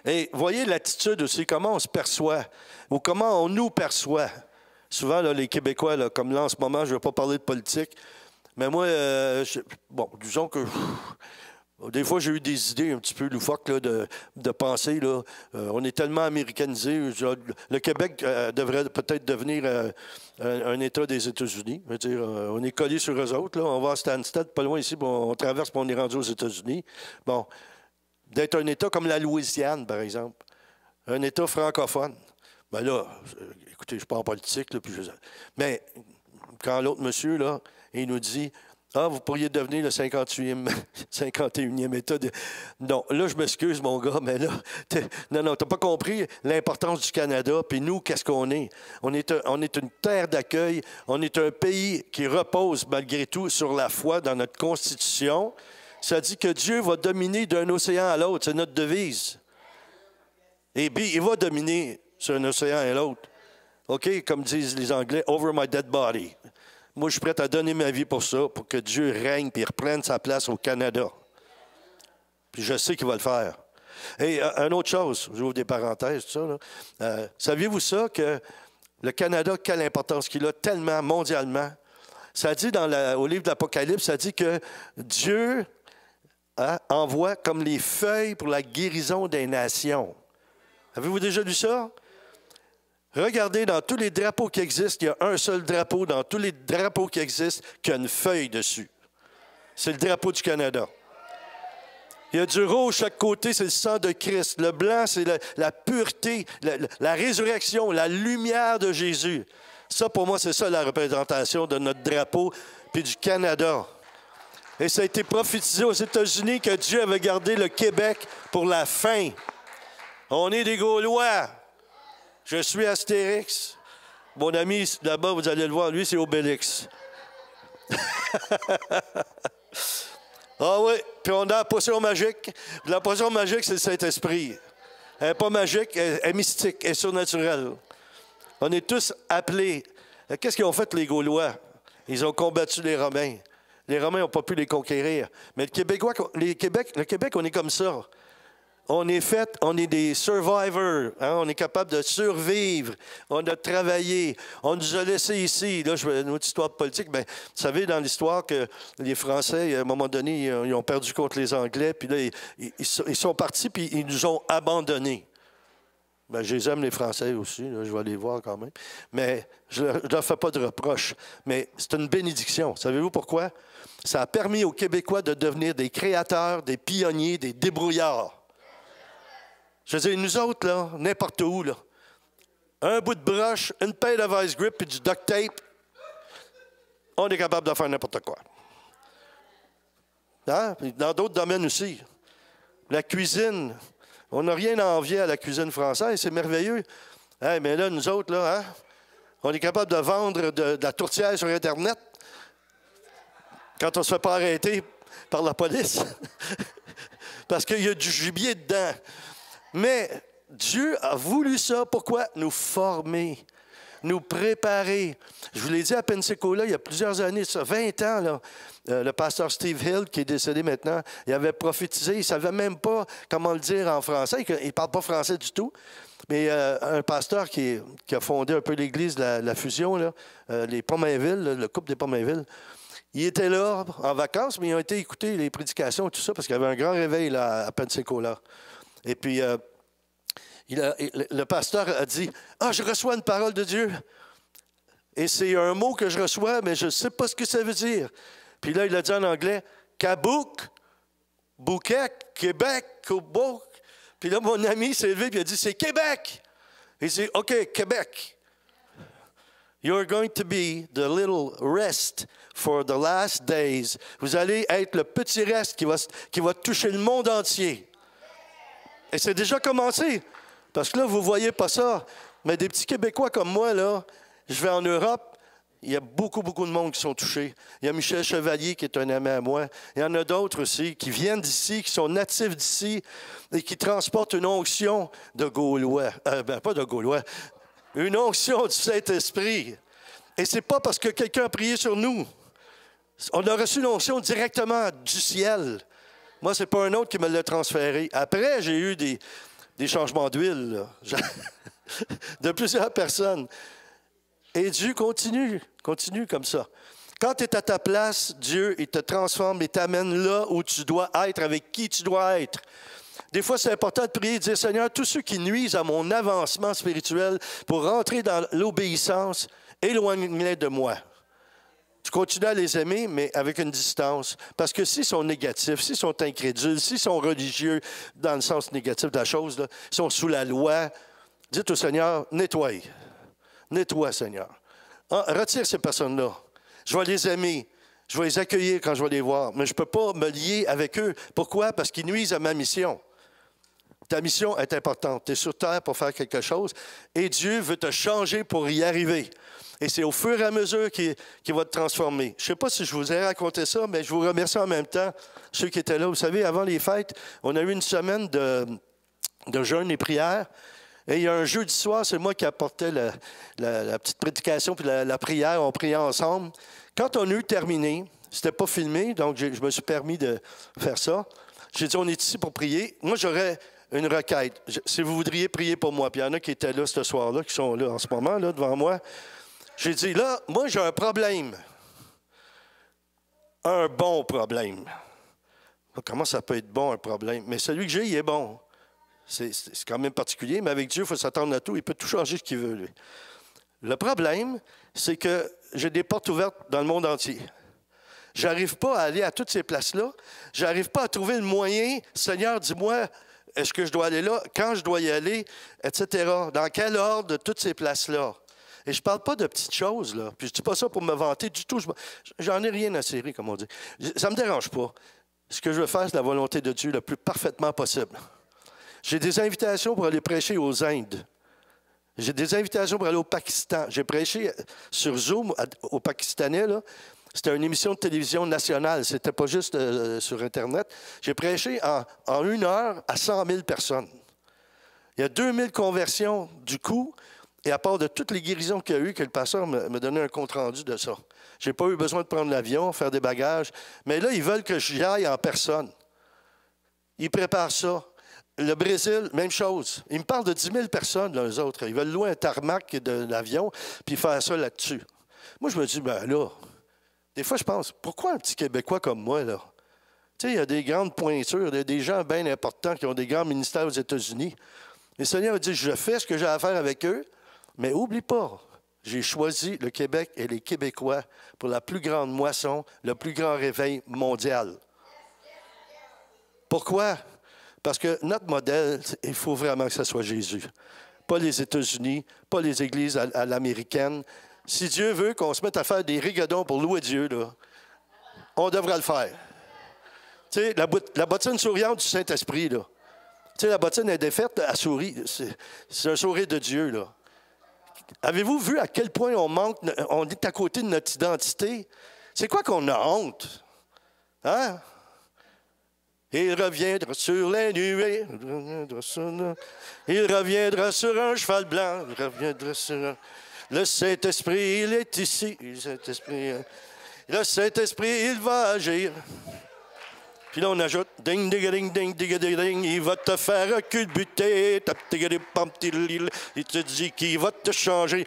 Et voyez l'attitude aussi, comment on se perçoit, ou comment on nous perçoit. Souvent, là, les Québécois, là, comme là en ce moment, je ne vais pas parler de politique, mais moi, disons que des fois, j'ai eu des idées un petit peu loufoques là, de penser. Là, on est tellement américanisé. Le Québec devrait peut-être devenir un État des États-Unis. Je veux dire, on est collé sur eux autres. Là. On va à Stansted, pas loin ici, on traverse, puis on est rendu aux États-Unis. Bon, d'être un État comme la Louisiane, par exemple. Un État francophone. Ben là, écoutez, je ne suis pas en politique, là, mais quand l'autre monsieur, là, il nous dit... Ah, vous pourriez devenir le 51e État. Non, là, je m'excuse, mon gars, mais là, non, tu n'as pas compris l'importance du Canada. Puis nous, qu'est-ce qu'on est? On est une terre d'accueil. On est un pays qui repose, malgré tout, sur la foi dans notre Constitution. Ça dit que Dieu va dominer d'un océan à l'autre. C'est notre devise. Et puis, il va dominer sur un océan à l'autre. OK? Comme disent les Anglais, over my dead body. Moi, je suis prêt à donner ma vie pour ça, pour que Dieu règne et reprenne sa place au Canada. Puis je sais qu'il va le faire. Et une autre chose, j'ouvre des parenthèses, tout ça. Saviez-vous ça, que le Canada, quelle importance qu'il a tellement mondialement? Ça dit au livre de l'Apocalypse, ça dit que Dieu envoie comme les feuilles pour la guérison des nations. Avez-vous déjà lu ça? Regardez, dans tous les drapeaux qui existent, il y a un seul drapeau dans tous les drapeaux qui existent qui a une feuille dessus. C'est le drapeau du Canada. Il y a du rouge chaque côté, c'est le sang de Christ. Le blanc, c'est la pureté, la résurrection, la lumière de Jésus. Ça, pour moi, c'est ça la représentation de notre drapeau puis du Canada. Et ça a été prophétisé aux États-Unis que Dieu avait gardé le Québec pour la fin. On est des Gaulois. Je suis Astérix. Mon ami, là-bas, vous allez le voir, lui, c'est Obélix. Ah oui, puis on a la potion magique. La potion magique, c'est le Saint-Esprit. Elle n'est pas magique, elle est mystique, elle est surnaturelle. On est tous appelés. Qu'est-ce qu'ils ont fait, les Gaulois? Ils ont combattu les Romains. Les Romains n'ont pas pu les conquérir. Mais le Québec, on est comme ça. On est des survivors. Hein? On est capable de survivre. On a travaillé. On nous a laissés ici. Là, une autre histoire politique. Bien, vous savez, dans l'histoire que les Français, à un moment donné, ils ont perdu contre les Anglais. Puis là, ils sont partis, puis ils nous ont abandonnés. Bien, je les aime, les Français aussi. Là, je vais les voir quand même. Mais je ne leur fais pas de reproches. Mais c'est une bénédiction. Savez-vous pourquoi? Ça a permis aux Québécois de devenir des créateurs, des pionniers, des débrouillards. Je veux dire, nous autres, là, n'importe où, là, un bout de broche, une paille de vice grip et du duct tape, on est capable de faire n'importe quoi. Hein? Dans d'autres domaines aussi. La cuisine, on n'a rien à envier à la cuisine française, c'est merveilleux. Hey, mais là, nous autres, là, hein, on est capable de vendre de la tourtière sur Internet quand on ne se fait pas arrêter par la police. Parce qu'il y a du gibier dedans. Mais Dieu a voulu ça. Pourquoi? Nous former, nous préparer. Je vous l'ai dit à Pensacola, il y a plusieurs années, ça, 20 ans, là, le pasteur Steve Hill, qui est décédé maintenant, il avait prophétisé, il ne savait même pas comment le dire en français, il ne parle pas français du tout. Mais un pasteur qui a fondé un peu l'église, la Fusion, là, les Pomainville, le couple des Pomainville, il était là en vacances, mais ils ont été écouter les prédications et tout ça, parce qu'il y avait un grand réveil là, à Pensacola. Et puis, le pasteur a dit, « Ah, je reçois une parole de Dieu. Et c'est un mot que je reçois, mais je ne sais pas ce que ça veut dire. » Puis là, il a dit en anglais, « Kabouk, Bouquet, Québec, Kobouk. » Puis là, mon ami s'est levé et il a dit, « C'est Québec. » Il dit, « OK, Québec. » You're going to be the little rest for the last days. Vous allez être le petit reste qui va toucher le monde entier. Et c'est déjà commencé. Parce que là, vous ne voyez pas ça. Mais des petits Québécois comme moi, là, je vais en Europe, il y a beaucoup, beaucoup de monde qui sont touchés. Il y a Michel Chevalier qui est un ami à moi. Il y en a d'autres aussi qui viennent d'ici, qui sont natifs d'ici et qui transportent une onction de Gaulois. Pas de Gaulois. Une onction du Saint-Esprit. Et ce n'est pas parce que quelqu'un a prié sur nous. On a reçu l'onction directement du ciel. Moi, ce n'est pas un autre qui me l'a transféré. Après, j'ai eu des changements d'huile de plusieurs personnes. Et Dieu continue comme ça. Quand tu es à ta place, Dieu, il te transforme et t'amène là où tu dois être, avec qui tu dois être. Des fois, c'est important de prier et de dire, Seigneur, tous ceux qui nuisent à mon avancement spirituel pour rentrer dans l'obéissance, éloigne-les de moi. Tu continues à les aimer, mais avec une distance. Parce que s'ils sont négatifs, s'ils sont incrédules, s'ils sont religieux, dans le sens négatif de la chose, là, ils sont sous la loi, dites au Seigneur, nettoie. Nettoie, Seigneur. Retire ces personnes-là. Je vais les aimer. Je vais les accueillir quand je vais les voir. Mais je ne peux pas me lier avec eux. Pourquoi? Parce qu'ils nuisent à ma mission. Ta mission est importante. Tu es sur terre pour faire quelque chose et Dieu veut te changer pour y arriver. Et c'est au fur et à mesure qu'il va te transformer. Je ne sais pas si je vous ai raconté ça, mais je vous remercie en même temps, ceux qui étaient là. Vous savez, avant les fêtes, on a eu une semaine de jeûne et prière. Et il y a un jeudi soir, c'est moi qui apportais la petite prédication puis la prière. On priait ensemble. Quand on a eu terminé, c'était pas filmé, donc je me suis permis de faire ça. J'ai dit, on est ici pour prier. Moi, j'aurais une requête. Si vous voudriez prier pour moi, puis il y en a qui étaient là ce soir-là, qui sont là en ce moment, là, devant moi. J'ai dit, là, moi, j'ai un problème. Un bon problème. Comment ça peut être bon, un problème? Mais celui que j'ai, il est bon. C'est quand même particulier, mais avec Dieu, il faut s'attendre à tout. Il peut tout changer ce qu'il veut, lui. Le problème, c'est que j'ai des portes ouvertes dans le monde entier. Je n'arrive pas à aller à toutes ces places-là. Je n'arrive pas à trouver le moyen. Seigneur, dis-moi, est-ce que je dois aller là? Quand je dois y aller? Etc. Dans quel ordre de toutes ces places-là? Et je ne parle pas de petites choses, là. Puis je ne dis pas ça pour me vanter du tout. J'en ai rien à cirer, comme on dit. Ça ne me dérange pas. Ce que je veux faire, c'est la volonté de Dieu le plus parfaitement possible. J'ai des invitations pour aller prêcher aux Indes. J'ai des invitations pour aller au Pakistan. J'ai prêché sur Zoom aux Pakistanais, là. C'était une émission de télévision nationale. Ce n'était pas juste sur Internet. J'ai prêché en 1 heure à 100 000 personnes. Il y a 2000 conversions du coup, et à part de toutes les guérisons qu'il y a eu, que le pasteur me donnait un compte-rendu de ça. Je n'ai pas eu besoin de prendre l'avion, faire des bagages. Mais là, ils veulent que j'y aille en personne. Ils préparent ça. Le Brésil, même chose. Ils me parlent de 10 000 personnes, là, eux autres. Ils veulent louer un tarmac de l'avion puis faire ça là-dessus. Moi, je me dis, ben là, des fois, je pense, pourquoi un petit Québécois comme moi, là? Tu sais, il y a des grandes pointures, des gens bien importants qui ont des grands ministères aux États-Unis. Le Seigneur a dit, je fais ce que j'ai à faire avec eux, mais oublie pas, j'ai choisi le Québec et les Québécois pour la plus grande moisson, le plus grand réveil mondial. Pourquoi? Parce que notre modèle, il faut vraiment que ce soit Jésus. Pas les États-Unis, pas les églises à l'américaine. Si Dieu veut qu'on se mette à faire des rigodons pour louer Dieu, là, on devra le faire. Tu sais, la bottine souriante du Saint-Esprit, là. Tu sais, la bottine est défaite, elle sourit. C'est un sourire de Dieu, là. Avez-vous vu à quel point on est à côté de notre identité? C'est quoi qu'on a honte? Hein? Il reviendra sur les nuées, il reviendra sur un cheval blanc, il reviendra sur le Saint-Esprit, il est ici, le Saint-Esprit, il va agir. Puis là, on ajoute, ding, ding, ding, ding, ding, ding, ding, il va te faire culbuter, il te dit qu'il va te changer.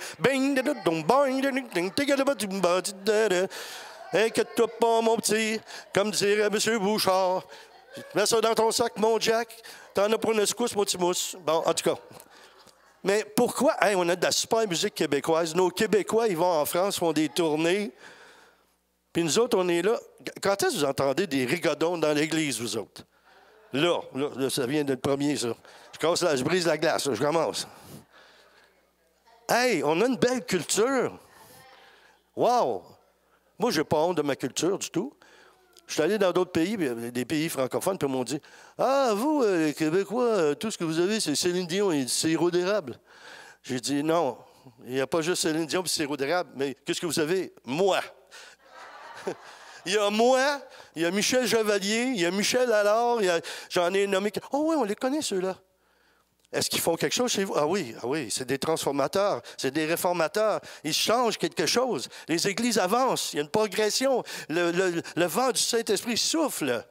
Inquiète-toi pas, mon petit, comme dirait M. Bouchard. Mets ça dans ton sac, mon Jack. T'en as pour une secousse, mon petit mousse. Bon, en tout cas. Mais pourquoi? Hey, on a de la super musique québécoise. Nos Québécois, ils vont en France, font des tournées. Puis nous autres, on est là. Quand est-ce que vous entendez des rigodons dans l'église, vous autres? Là, ça vient d'être premier, ça. Je brise la glace, là, je commence. Hey, on a une belle culture. Wow! Moi, je n'ai pas honte de ma culture du tout. Je suis allé dans d'autres pays, des pays francophones, puis ils m'ont dit « Ah, vous, les Québécois, tout ce que vous avez, c'est Céline Dion et c'est sirop d'érable. » J'ai dit « Non, il n'y a pas juste Céline Dion et sirop d'érable, mais qu'est-ce que vous avez? Moi. » Il y a moi, il y a Michel Chevalier, il y a Michel Allard, j'en ai nommé... Oh oui, on les connaît, ceux-là. Est-ce qu'ils font quelque chose chez vous? Ah oui, c'est des transformateurs, c'est des réformateurs. Ils changent quelque chose. Les églises avancent, il y a une progression. Le vent du Saint-Esprit souffle.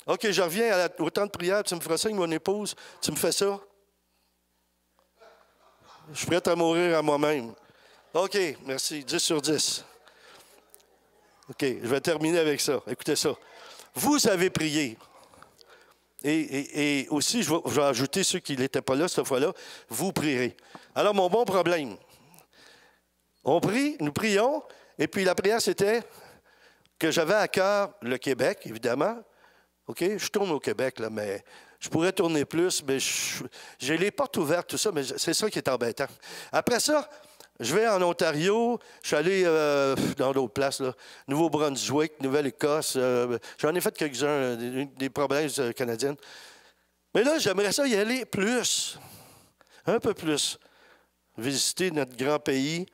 OK, je reviens au temps de prière, tu me feras ça avec mon épouse, tu me fais ça? Je suis prêt à mourir à moi-même. OK, merci, 10 sur 10. OK, je vais terminer avec ça. Écoutez ça. Vous avez prié. Et aussi, je vais ajouter ceux qui n'étaient pas là cette fois-là, vous prierez. Alors, mon bon problème, on prie, nous prions, et puis la prière, c'était que j'avais à cœur le Québec, évidemment. OK? Je tourne au Québec, là, mais je pourrais tourner plus, mais j'ai les portes ouvertes, tout ça, mais c'est ça qui est embêtant. Après ça, je vais en Ontario, je suis allé dans d'autres places, là, Nouveau-Brunswick, Nouvelle-Écosse, j'en ai fait quelques-uns, des provinces canadiennes. Mais là, j'aimerais ça y aller plus, un peu plus, visiter notre grand pays,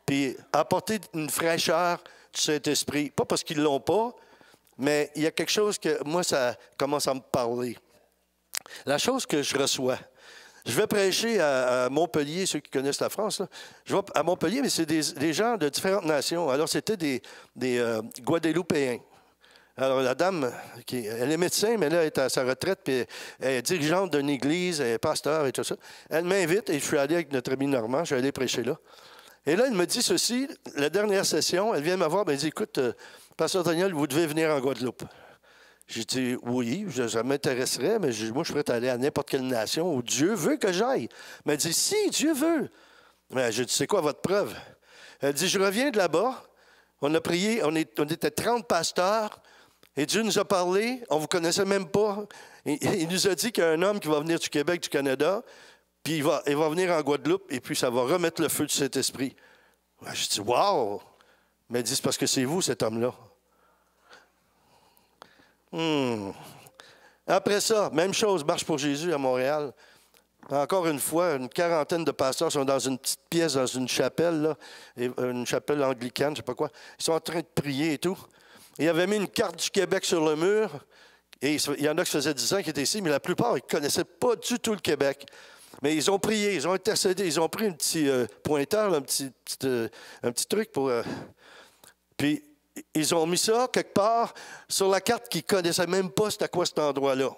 puis apporter une fraîcheur du Saint-Esprit. Pas parce qu'ils ne l'ont pas, mais il y a quelque chose que, moi, ça commence à me parler. La chose que je reçois, je vais prêcher à Montpellier, ceux qui connaissent la France. Là. Je vais à Montpellier, mais c'est des gens de différentes nations. Alors, c'était des Guadeloupéens. Alors, la dame, elle est médecin, mais là, elle est à sa retraite, puis elle est dirigeante d'une église, elle est pasteur et tout ça. Elle m'invite, et je suis allé avec notre ami Normand, je suis allé prêcher là. Et là, elle me dit ceci, la dernière session, elle vient me voir, elle me dit, écoute, Pasteur Daniel, vous devez venir en Guadeloupe. J'ai dit, oui, ça m'intéresserait, mais moi, je suis prêt à aller à n'importe quelle nation où Dieu veut que j'aille. Mais elle dit, si, Dieu veut. Mais j'ai dit, c'est quoi votre preuve? Elle dit, je reviens de là-bas, on a prié, on était 30 pasteurs, et Dieu nous a parlé, on ne vous connaissait même pas. Il nous a dit qu'il y a un homme qui va venir du Québec, du Canada, puis il va venir en Guadeloupe, et puis ça va remettre le feu du Saint-Esprit. J'ai dit, wow! Mais elle dit, c'est parce que c'est vous, cet homme-là. Après ça, même chose, Marche pour Jésus à Montréal. Encore une fois, une quarantaine de pasteurs sont dans une petite pièce, dans une chapelle, là, une chapelle anglicane, je ne sais pas quoi. Ils sont en train de prier et tout. Et ils avaient mis une carte du Québec sur le mur. Et il y en a qui faisaient 10 ans qui étaient ici, mais la plupart, ils ne connaissaient pas du tout le Québec. Mais ils ont prié, ils ont intercédé, ils ont pris un petit pointeur, là, un petit truc pour... puis, ils ont mis ça quelque part sur la carte qu'ils ne connaissaient même pas c'était quoi cet endroit-là.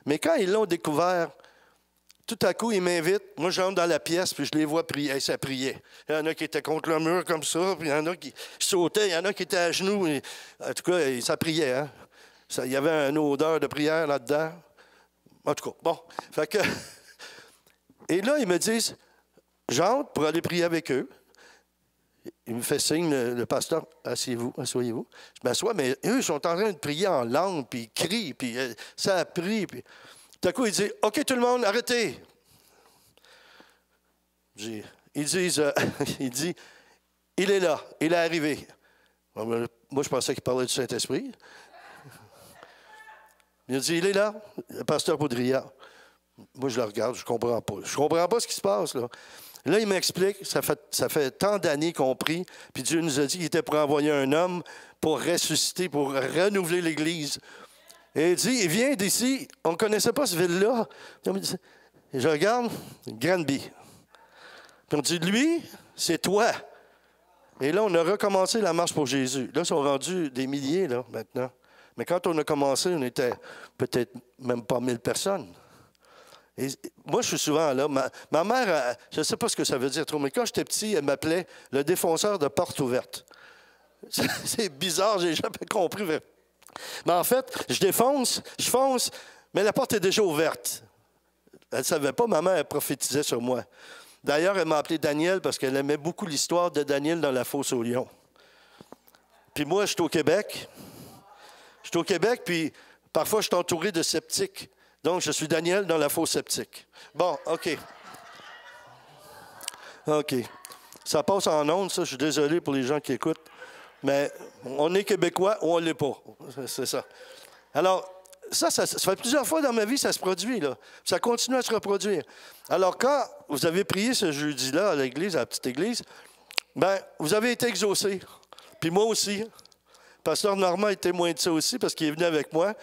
Mais quand ils l'ont découvert, tout à coup, ils m'invitent. Moi, j'entre dans la pièce, puis je les vois prier. Ça priait. Il y en a qui étaient contre le mur comme ça, puis il y en a qui sautaient, il y en a qui étaient à genoux. En tout cas, ça priait. Hein? Il y avait une odeur de prière là-dedans. En tout cas, bon. Fait que... Et là, ils me disent, j'entre pour aller prier avec eux. Il me fait signe, le pasteur, asseyez-vous, asseyez-vous. Je m'assois, mais eux, ils sont en train de prier en langue, puis ils crient, puis ça prie. Puis... Tout à coup, il dit, OK, tout le monde, arrêtez. Il dit, il est là, il est arrivé. Moi, je pensais qu'il parlait du Saint-Esprit. Il dit, il est là, le pasteur Baudrillard. Moi, je le regarde, je ne comprends pas. Je ne comprends pas ce qui se passe, là. Là, il m'explique, ça fait tant d'années qu'on prie, puis Dieu nous a dit qu'il était pour envoyer un homme pour ressusciter, pour renouveler l'Église. Et il dit, il vient d'ici, on ne connaissait pas ce ville-là. Et je regarde, Granby. Puis on dit, lui, c'est toi. Et là, on a recommencé la marche pour Jésus. Là, ils sont rendus des milliers, là, maintenant. Mais quand on a commencé, on était peut-être même pas 1000 personnes. Et moi, je suis souvent là. Ma mère, je ne sais pas ce que ça veut dire trop, mais quand j'étais petit, elle m'appelait le défonceur de porte ouverte. C'est bizarre, j'ai jamais compris. Mais en fait, je fonce, mais la porte est déjà ouverte. Elle ne savait pas, ma mère, elle prophétisait sur moi. D'ailleurs, elle m'a appelé Daniel parce qu'elle aimait beaucoup l'histoire de Daniel dans la fosse aux lions. Puis moi, je suis au Québec. Puis parfois, je suis entouré de sceptiques. Donc, je suis Daniel dans la fosse sceptique. Bon, OK. Ça passe en ondes, ça. Je suis désolé pour les gens qui écoutent. Mais on est Québécois ou on ne l'est pas. C'est ça. Alors, ça fait plusieurs fois dans ma vie, ça se produit, là. Ça continue à se reproduire. Alors, quand vous avez prié ce jeudi-là à l'église, à la petite église, bien, vous avez été exaucé. Puis moi aussi. Pasteur Normand est témoin de ça aussi parce qu'il est venu avec moi.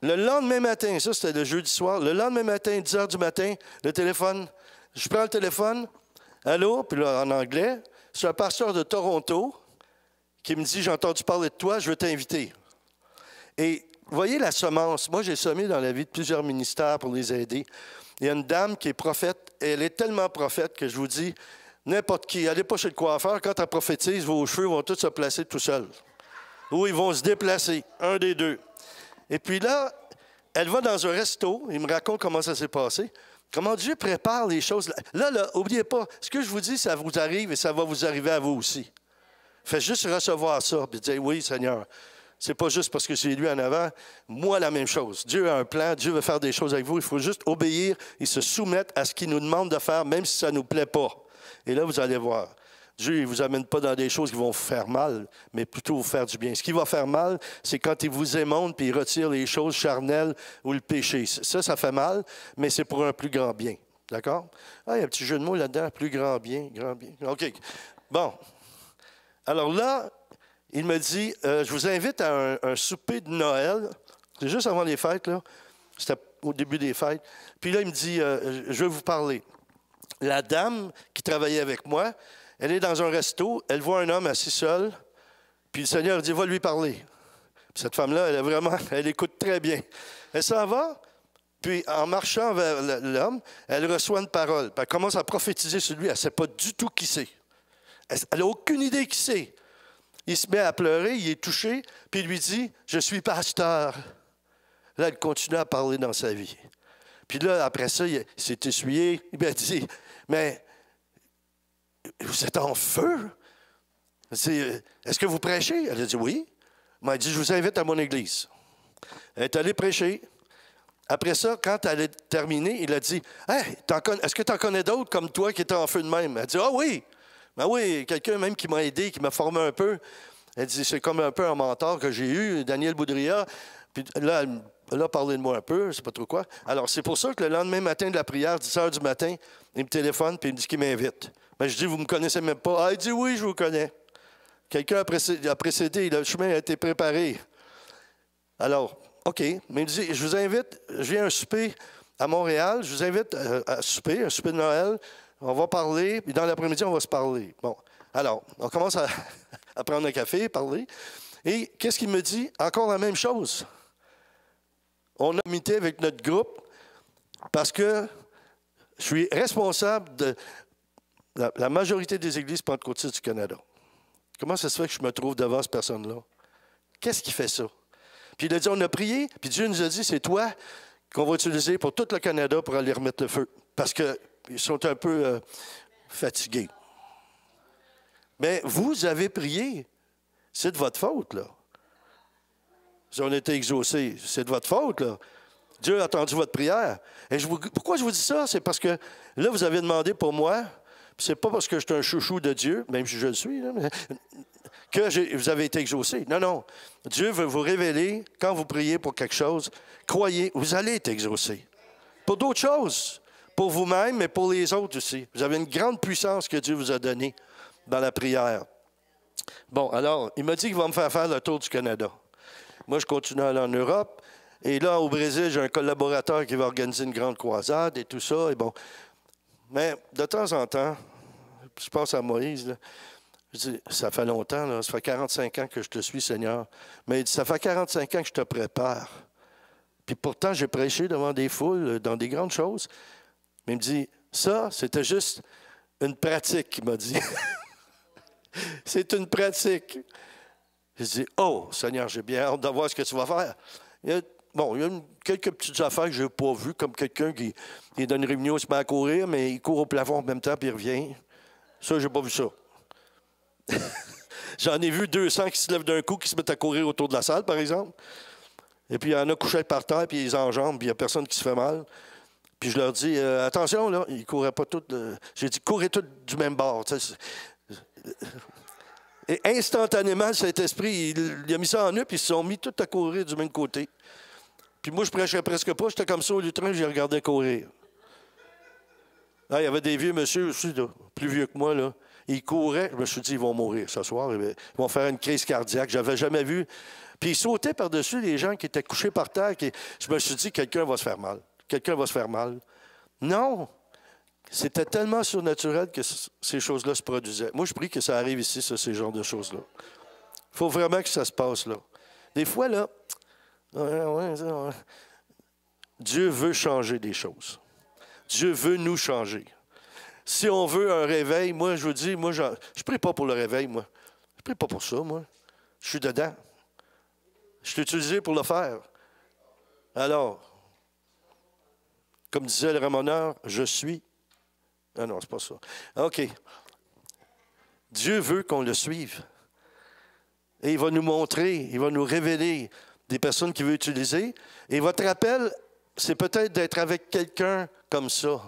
Le lendemain matin, ça c'était le jeudi soir, le lendemain matin, 10 h du matin, le téléphone, je prends le téléphone, allô, puis là, en anglais, c'est un pasteur de Toronto qui me dit, j'ai entendu parler de toi, je veux t'inviter. Et vous voyez la semence, moi j'ai semé dans la vie de plusieurs ministères pour les aider. Il y a une dame qui est prophète, et elle est tellement prophète que je vous dis, n'importe qui, allez pas chez le coiffeur, quand elle prophétise, vos cheveux vont tous se placer tout seuls. Ou ils vont se déplacer, un des deux. Et puis là, elle va dans un resto, il me raconte comment ça s'est passé, comment Dieu prépare les choses. Là, n'oubliez pas, ce que je vous dis, ça vous arrive et ça va vous arriver à vous aussi. Faites juste recevoir ça, puis dire, oui, Seigneur, c'est pas juste parce que c'est lui en avant, moi, la même chose. Dieu a un plan, Dieu veut faire des choses avec vous, il faut juste obéir et se soumettre à ce qu'il nous demande de faire, même si ça ne nous plaît pas. Et là, vous allez voir. Dieu ne vous amène pas dans des choses qui vont vous faire mal, mais plutôt vous faire du bien. Ce qui va faire mal, c'est quand il vous émonte puis il retire les choses charnelles ou le péché. Ça fait mal, mais c'est pour un plus grand bien. D'accord? Ah, il y a un petit jeu de mots là-dedans, plus grand bien, grand bien. OK. Bon. Alors là, il me dit, je vous invite à un souper de Noël. C'est juste avant les fêtes, là. C'était au début des fêtes. Puis là, il me dit, je vais vous parler. La dame qui travaillait avec moi, elle est dans un resto, elle voit un homme assis seul, puis le Seigneur dit, va lui parler. Puis cette femme-là, elle écoute très bien. Elle s'en va, puis en marchant vers l'homme, elle reçoit une parole. Puis elle commence à prophétiser sur lui, elle ne sait pas du tout qui c'est. Elle n'a aucune idée qui c'est. Il se met à pleurer, il est touché, puis il lui dit, je suis pasteur. Là, elle continue à parler dans sa vie. Puis là, après ça, il s'est essuyé, il m'a dit, mais vous êtes en feu? Est-ce que vous prêchez? Elle a dit oui. Il m'a dit, je vous invite à mon église. Elle est allée prêcher. Après ça, quand elle est terminée, il a dit, hey, est-ce que tu en connais d'autres comme toi qui étaient en feu de même? Elle a dit, ah oui. Ben oui, quelqu'un même qui m'a aidé, qui m'a formé un peu. Elle dit, c'est comme un peu un mentor que j'ai eu, Daniel Boudria. Puis là, elle a parlé de moi un peu, je ne sais pas trop quoi. Alors, c'est pour ça que le lendemain matin de la prière, 10 h du matin, il me téléphone puis il me dit qu'il m'invite. Ben, je dis, vous ne me connaissez même pas. Ah, il dit, oui, je vous connais. Quelqu'un a précédé, le chemin a été préparé. Alors, OK. Mais il me dit, je vous invite, je viens à un souper à Montréal, je vous invite à souper, un souper de Noël. On va parler, puis dans l'après-midi, on va se parler. Bon, alors, on commence à prendre un café, parler. Et qu'est-ce qu'il me dit? Encore la même chose. On a comité avec notre groupe parce que je suis responsable de la majorité des églises pentecôtistes du Canada. Comment ça se fait que je me trouve devant cette personne-là? Qu'est-ce qui fait ça? Puis il a dit, on a prié, puis Dieu nous a dit, c'est toi qu'on va utiliser pour tout le Canada pour aller remettre le feu. Parce qu'ils sont un peu fatigués. Mais vous avez prié. C'est de votre faute, là. Si on était exaucés, c'est de votre faute, là. Dieu a entendu votre prière. Et pourquoi je vous dis ça? C'est parce que là, vous avez demandé pour moi, puis c'est pas parce que je suis un chouchou de Dieu, même si je le suis, là, que vous avez été exaucés. Non, non. Dieu veut vous révéler, quand vous priez pour quelque chose, croyez, vous allez être exaucés. Pour d'autres choses, pour vous-même, mais pour les autres aussi. Vous avez une grande puissance que Dieu vous a donnée dans la prière. Bon, alors, il m'a dit qu'il va me faire le tour du Canada. Moi, je continue à aller en Europe. Et là, au Brésil, j'ai un collaborateur qui va organiser une grande croisade et tout ça. Et bon. Mais de temps en temps, je pense à Moïse, là, je dis, ça fait longtemps, là, ça fait 45 ans que je te suis, Seigneur. Mais il dit, ça fait 45 ans que je te prépare. Puis pourtant, j'ai prêché devant des foules, dans des grandes choses. Mais il me dit, ça, c'était juste une pratique, il m'a dit. C'est une pratique. Je dis, oh, Seigneur, j'ai bien hâte de voir ce que tu vas faire. Il y a quelques petites affaires que je n'ai pas vues, comme quelqu'un qui est dans une réunion, il se met à courir, mais il court au plafond en même temps, puis il revient. Ça, je n'ai pas vu ça. J'en ai vu 200 qui se lèvent d'un coup, qui se mettent à courir autour de la salle, par exemple. Et puis, il y en a couché par terre, puis ils enjambent, puis il n'y a personne qui se fait mal. Puis je leur dis, attention, là, ils ne couraient pas tous. J'ai dit, courez tous du même bord. Et instantanément, le Saint-Esprit, il a mis ça en eux, puis ils se sont mis tous à courir du même côté. Puis moi, je prêchais presque pas. J'étais comme ça au lutrin, je les regardais courir. Là, il y avait des vieux monsieur aussi, là, plus vieux que moi, là. Ils couraient. Je me suis dit, ils vont mourir ce soir. Ils vont faire une crise cardiaque. Je n'avais jamais vu. Puis ils sautaient par-dessus les gens qui étaient couchés par terre. Je me suis dit, quelqu'un va se faire mal. Quelqu'un va se faire mal. Non! C'était tellement surnaturel que ces choses-là se produisaient. Moi, je prie que ça arrive ici, ça, ces genres de choses-là. Il faut vraiment que ça se passe, là. Des fois, là, Dieu veut changer des choses. Dieu veut nous changer. Si on veut un réveil, moi, je vous dis, moi, je ne prie pas pour le réveil, moi. Je ne prie pas pour ça, moi. Je suis dedans. Je suis utilisé pour le faire. Alors, comme disait le ramoneur, je suis. Ah non, c'est pas ça. OK. Dieu veut qu'on le suive. Et il va nous montrer, il va nous révéler des personnes qu'il veut utiliser. Et votre appel, c'est peut-être d'être avec quelqu'un comme ça.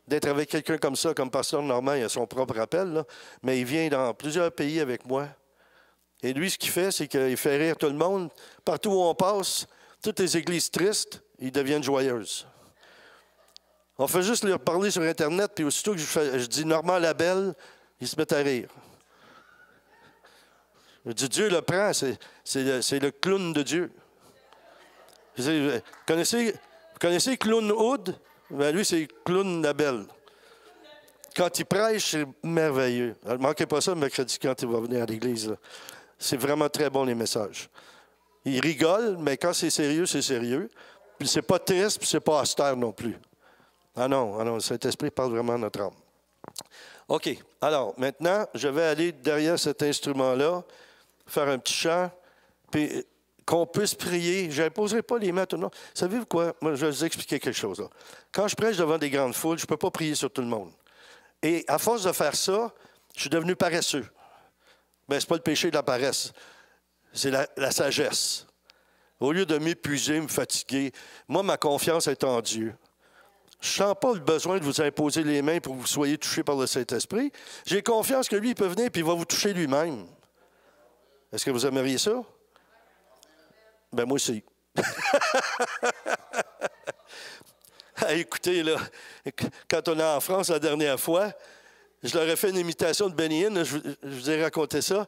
D'être avec quelqu'un comme ça, comme Pasteur Normand, il a son propre appel, là, mais il vient dans plusieurs pays avec moi. Et lui, ce qu'il fait, c'est qu'il fait rire tout le monde. Partout où on passe, toutes les églises tristes, ils deviennent joyeuses. On fait juste leur parler sur Internet, puis aussitôt que je dis Normand Labelle, ils se mettent à rire. Je dis Dieu le prend, c'est le clown de Dieu. Vous connaissez Clown Hood? Ben lui, c'est Clown Labelle. Quand il prêche, c'est merveilleux. Ne manquez pas ça mercredi quand il va venir à l'église. C'est vraiment très bon, les messages. Il rigole, mais quand c'est sérieux, c'est sérieux. Puis c'est pas triste, puis c'est pas austère non plus. Ah non, le Saint-Esprit parle vraiment à notre âme. OK. Alors, maintenant, je vais aller derrière cet instrument-là, faire un petit chant, puis qu'on puisse prier. Je n'imposerai pas les mains à tout le monde. Savez-vous quoi? Moi, je vais vous expliquer quelque chose, là. Quand je prêche devant des grandes foules, je ne peux pas prier sur tout le monde. Et à force de faire ça, je suis devenu paresseux. Mais ce n'est pas le péché de la paresse. C'est la sagesse. Au lieu de m'épuiser, me fatiguer, moi, ma confiance est en Dieu. Je ne sens pas le besoin de vous imposer les mains pour que vous soyez touchés par le Saint-Esprit. J'ai confiance que lui, il peut venir et il va vous toucher lui-même. Est-ce que vous aimeriez ça? Ben moi aussi. Écoutez, là, quand on est en France la dernière fois, je leur ai fait une imitation de Benny Hinn, je vous ai raconté ça.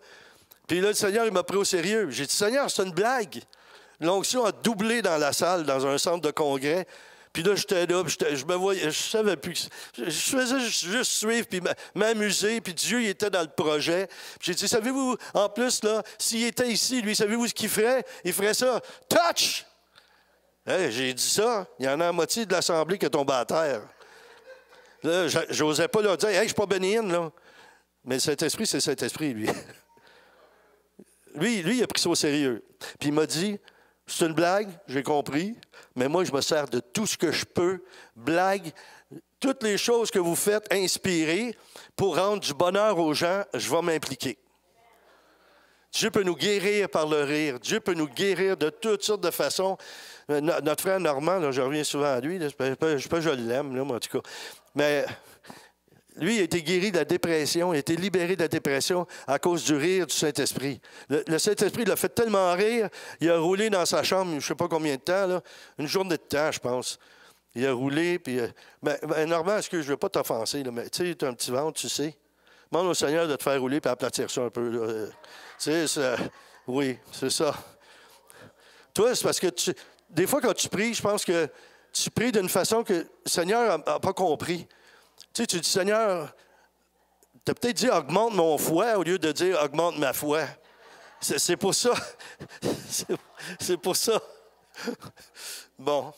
Puis là, le Seigneur, il m'a pris au sérieux. J'ai dit, Seigneur, c'est une blague. L'onction a doublé dans la salle, dans un centre de congrès. Puis là, j'étais là, puis je me voyais, je savais plus. Je faisais juste suivre, puis m'amuser, puis Dieu, il était dans le projet. Puis j'ai dit, savez-vous, en plus, là, s'il était ici, lui, savez-vous ce qu'il ferait? Il ferait ça, touch! Hey, j'ai dit ça, il y en a la moitié de l'Assemblée qui est tombée à terre. Là, j'osais pas leur dire, hey, je suis pas Benny Hinn, là. Mais le Saint-Esprit, c'est le Saint-Esprit, lui. Lui, il a pris ça au sérieux. Puis il m'a dit, c'est une blague, j'ai compris, mais moi, je me sers de tout ce que je peux. Blague, toutes les choses que vous faites, inspirer, pour rendre du bonheur aux gens, je vais m'impliquer. Dieu peut nous guérir par le rire. Dieu peut nous guérir de toutes sortes de façons. Notre frère Normand, là, je reviens souvent à lui, là, je l'aime, là, en tout cas. Mais lui, il a été guéri de la dépression, il a été libéré de la dépression à cause du rire du Saint-Esprit. Le Saint-Esprit l'a fait tellement rire, il a roulé dans sa chambre, je ne sais pas combien de temps, là, une journée de temps, je pense. Il a roulé, puis... Normand, est-ce que je ne veux pas t'offenser, là, mais tu sais, tu as un petit ventre, tu sais. Demande au Seigneur de te faire rouler et aplatir ça un peu. Là. Tu sais, oui, c'est ça. Toi, c'est parce que des fois, quand tu pries, je pense que tu pries d'une façon que le Seigneur n'a pas compris. Tu sais, tu dis, Seigneur, tu as peut-être dit augmente mon foi au lieu de dire augmente ma foi. C'est pour ça. C'est pour ça. Bon.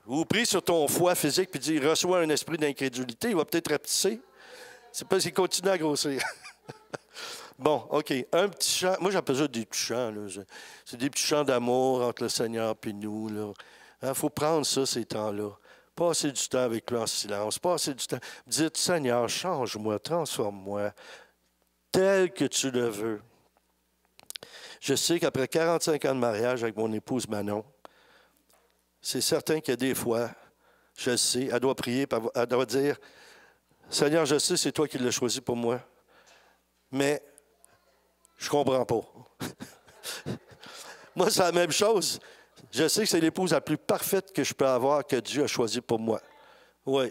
Ou prie sur ton foi physique puis dis reçois un esprit d'incrédulité, il va peut-être rapetisser. C'est parce qu'il continue à grossir. Bon, OK. Un petit chant. Moi, j'appelle ça des petits chants. Là. C'est des petits chants d'amour entre le Seigneur et nous. Il faut prendre ça, ces temps-là. Passer du temps avec lui en silence. Passer du temps. Dites, Seigneur, change-moi, transforme-moi, tel que tu le veux. Je sais qu'après 45 ans de mariage avec mon épouse Manon, c'est certain qu'il y a des fois, je le sais, elle doit prier, elle doit dire, Seigneur, je sais, c'est toi qui l'as choisi pour moi, mais je ne comprends pas. Moi, c'est la même chose. Je sais que c'est l'épouse la plus parfaite que je peux avoir, que Dieu a choisie pour moi. Oui.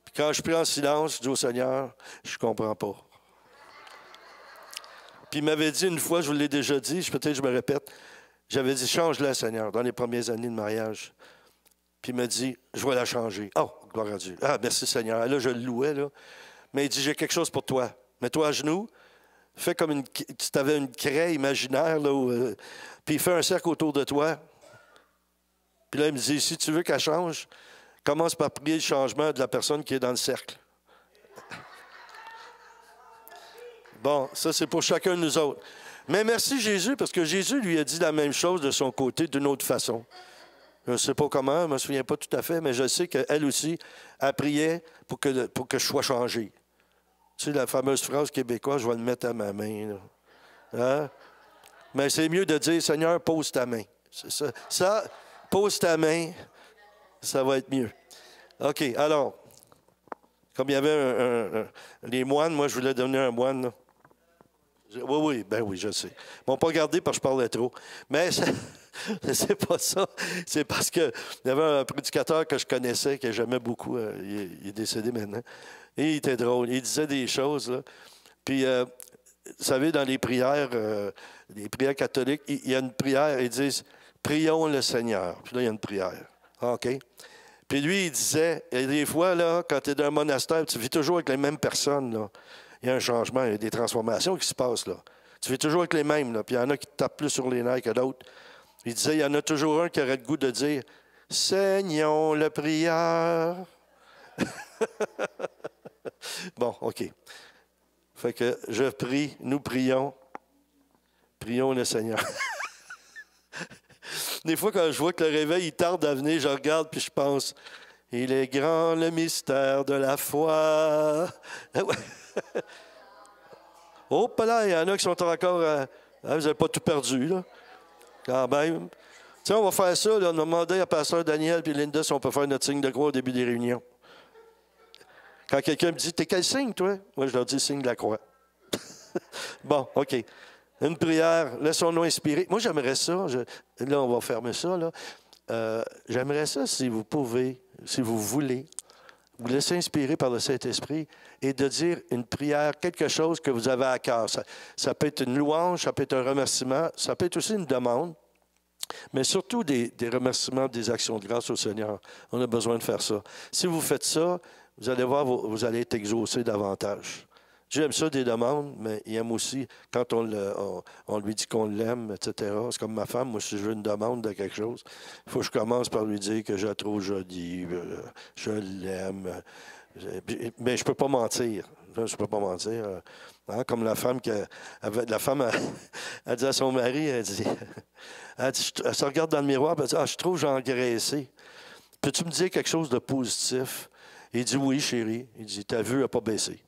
Puis quand je prie en silence, je dis au Seigneur, je ne comprends pas. Puis il m'avait dit une fois, je vous l'ai déjà dit, peut-être je me répète, j'avais dit, change-la, Seigneur, dans les premières années de mariage. Puis il m'a dit, je vais la changer. Oh, gloire à Dieu. Ah, merci, Seigneur. Là, je le louais, là. Mais il dit, j'ai quelque chose pour toi. Mets-toi à genoux. Fais comme si tu avais une craie imaginaire, là, puis fais un cercle autour de toi. Puis là, il me dit, si tu veux qu'elle change, commence par prier le changement de la personne qui est dans le cercle. Bon, ça, c'est pour chacun de nous autres. Mais merci Jésus, parce que Jésus lui a dit la même chose de son côté, d'une autre façon. Je ne sais pas comment, je ne me souviens pas tout à fait, mais je sais qu'elle aussi, elle priait pour que je sois changé. Tu sais, la fameuse phrase québécoise, je vais le mettre à ma main. Hein? Mais c'est mieux de dire, Seigneur, pose ta main. C'est ça. Ça, pose ta main, ça va être mieux. OK, alors, comme il y avait les moines, moi, je voulais devenir un moine. Là. Oui, je sais. Ils m'ont pas gardé parce que je parlais trop. Mais c'est pas ça. C'est parce qu'il y avait un prédicateur que je connaissais, que j'aimais beaucoup. Il est décédé maintenant. Et il était drôle. Il disait des choses. Là. Puis, vous savez, dans les prières catholiques, il y a une prière. Ils disent « Prions le Seigneur ». Puis là, il y a une prière. OK? Puis lui, il disait, et des fois, là, quand tu es dans un monastère, tu vis toujours avec les mêmes personnes. Là. Il y a un changement, il y a des transformations qui se passent. Là. Tu vis toujours avec les mêmes. Là. Puis il y en a qui te tapent plus sur les nerfs que d'autres. Il disait, il y en a toujours un qui aurait le goût de dire « Seignons le prieur ». Bon, OK. Fait que je prie, nous prions. Prions le Seigneur. Des fois, quand je vois que le réveil il tarde à venir, je regarde puis je pense « Il est grand le mystère de la foi. » Oh, pas là, il y en a qui sont encore... vous n'avez pas tout perdu, là. Quand même. Tiens, on va faire ça, là. On a demandé à Pasteur Daniel et Linda si on peut faire notre signe de croix au début des réunions. Quand quelqu'un me dit « T'es quel signe, toi? » Moi, je leur dis « Signe de la croix. » Bon, OK. Une prière, laissons-nous inspirer. Moi, j'aimerais ça. Là, on va fermer ça, là. J'aimerais ça, si vous pouvez, si vous voulez, vous laisser inspirer par le Saint-Esprit et de dire une prière, quelque chose que vous avez à cœur. Ça peut être une louange, ça peut être un remerciement, ça peut être aussi une demande, mais surtout des remerciements, des actions de grâce au Seigneur. On a besoin de faire ça. Si vous faites ça, vous allez voir, vous allez être exaucés davantage. Dieu aime ça des demandes, mais il aime aussi quand on lui dit qu'on l'aime, etc. C'est comme ma femme, moi, si je veux une demande de quelque chose, il faut que je commence par lui dire que je la trouve jolie, je l'aime. Mais je ne peux pas mentir. Je ne peux pas mentir. Hein, comme la femme elle dit à son mari, elle dit, elle se regarde dans le miroir, elle dit, je trouve que j'ai engraissé. Peux-tu me dire quelque chose de positif? Il dit, oui, chérie. Il dit, ta vue n'a pas baissé.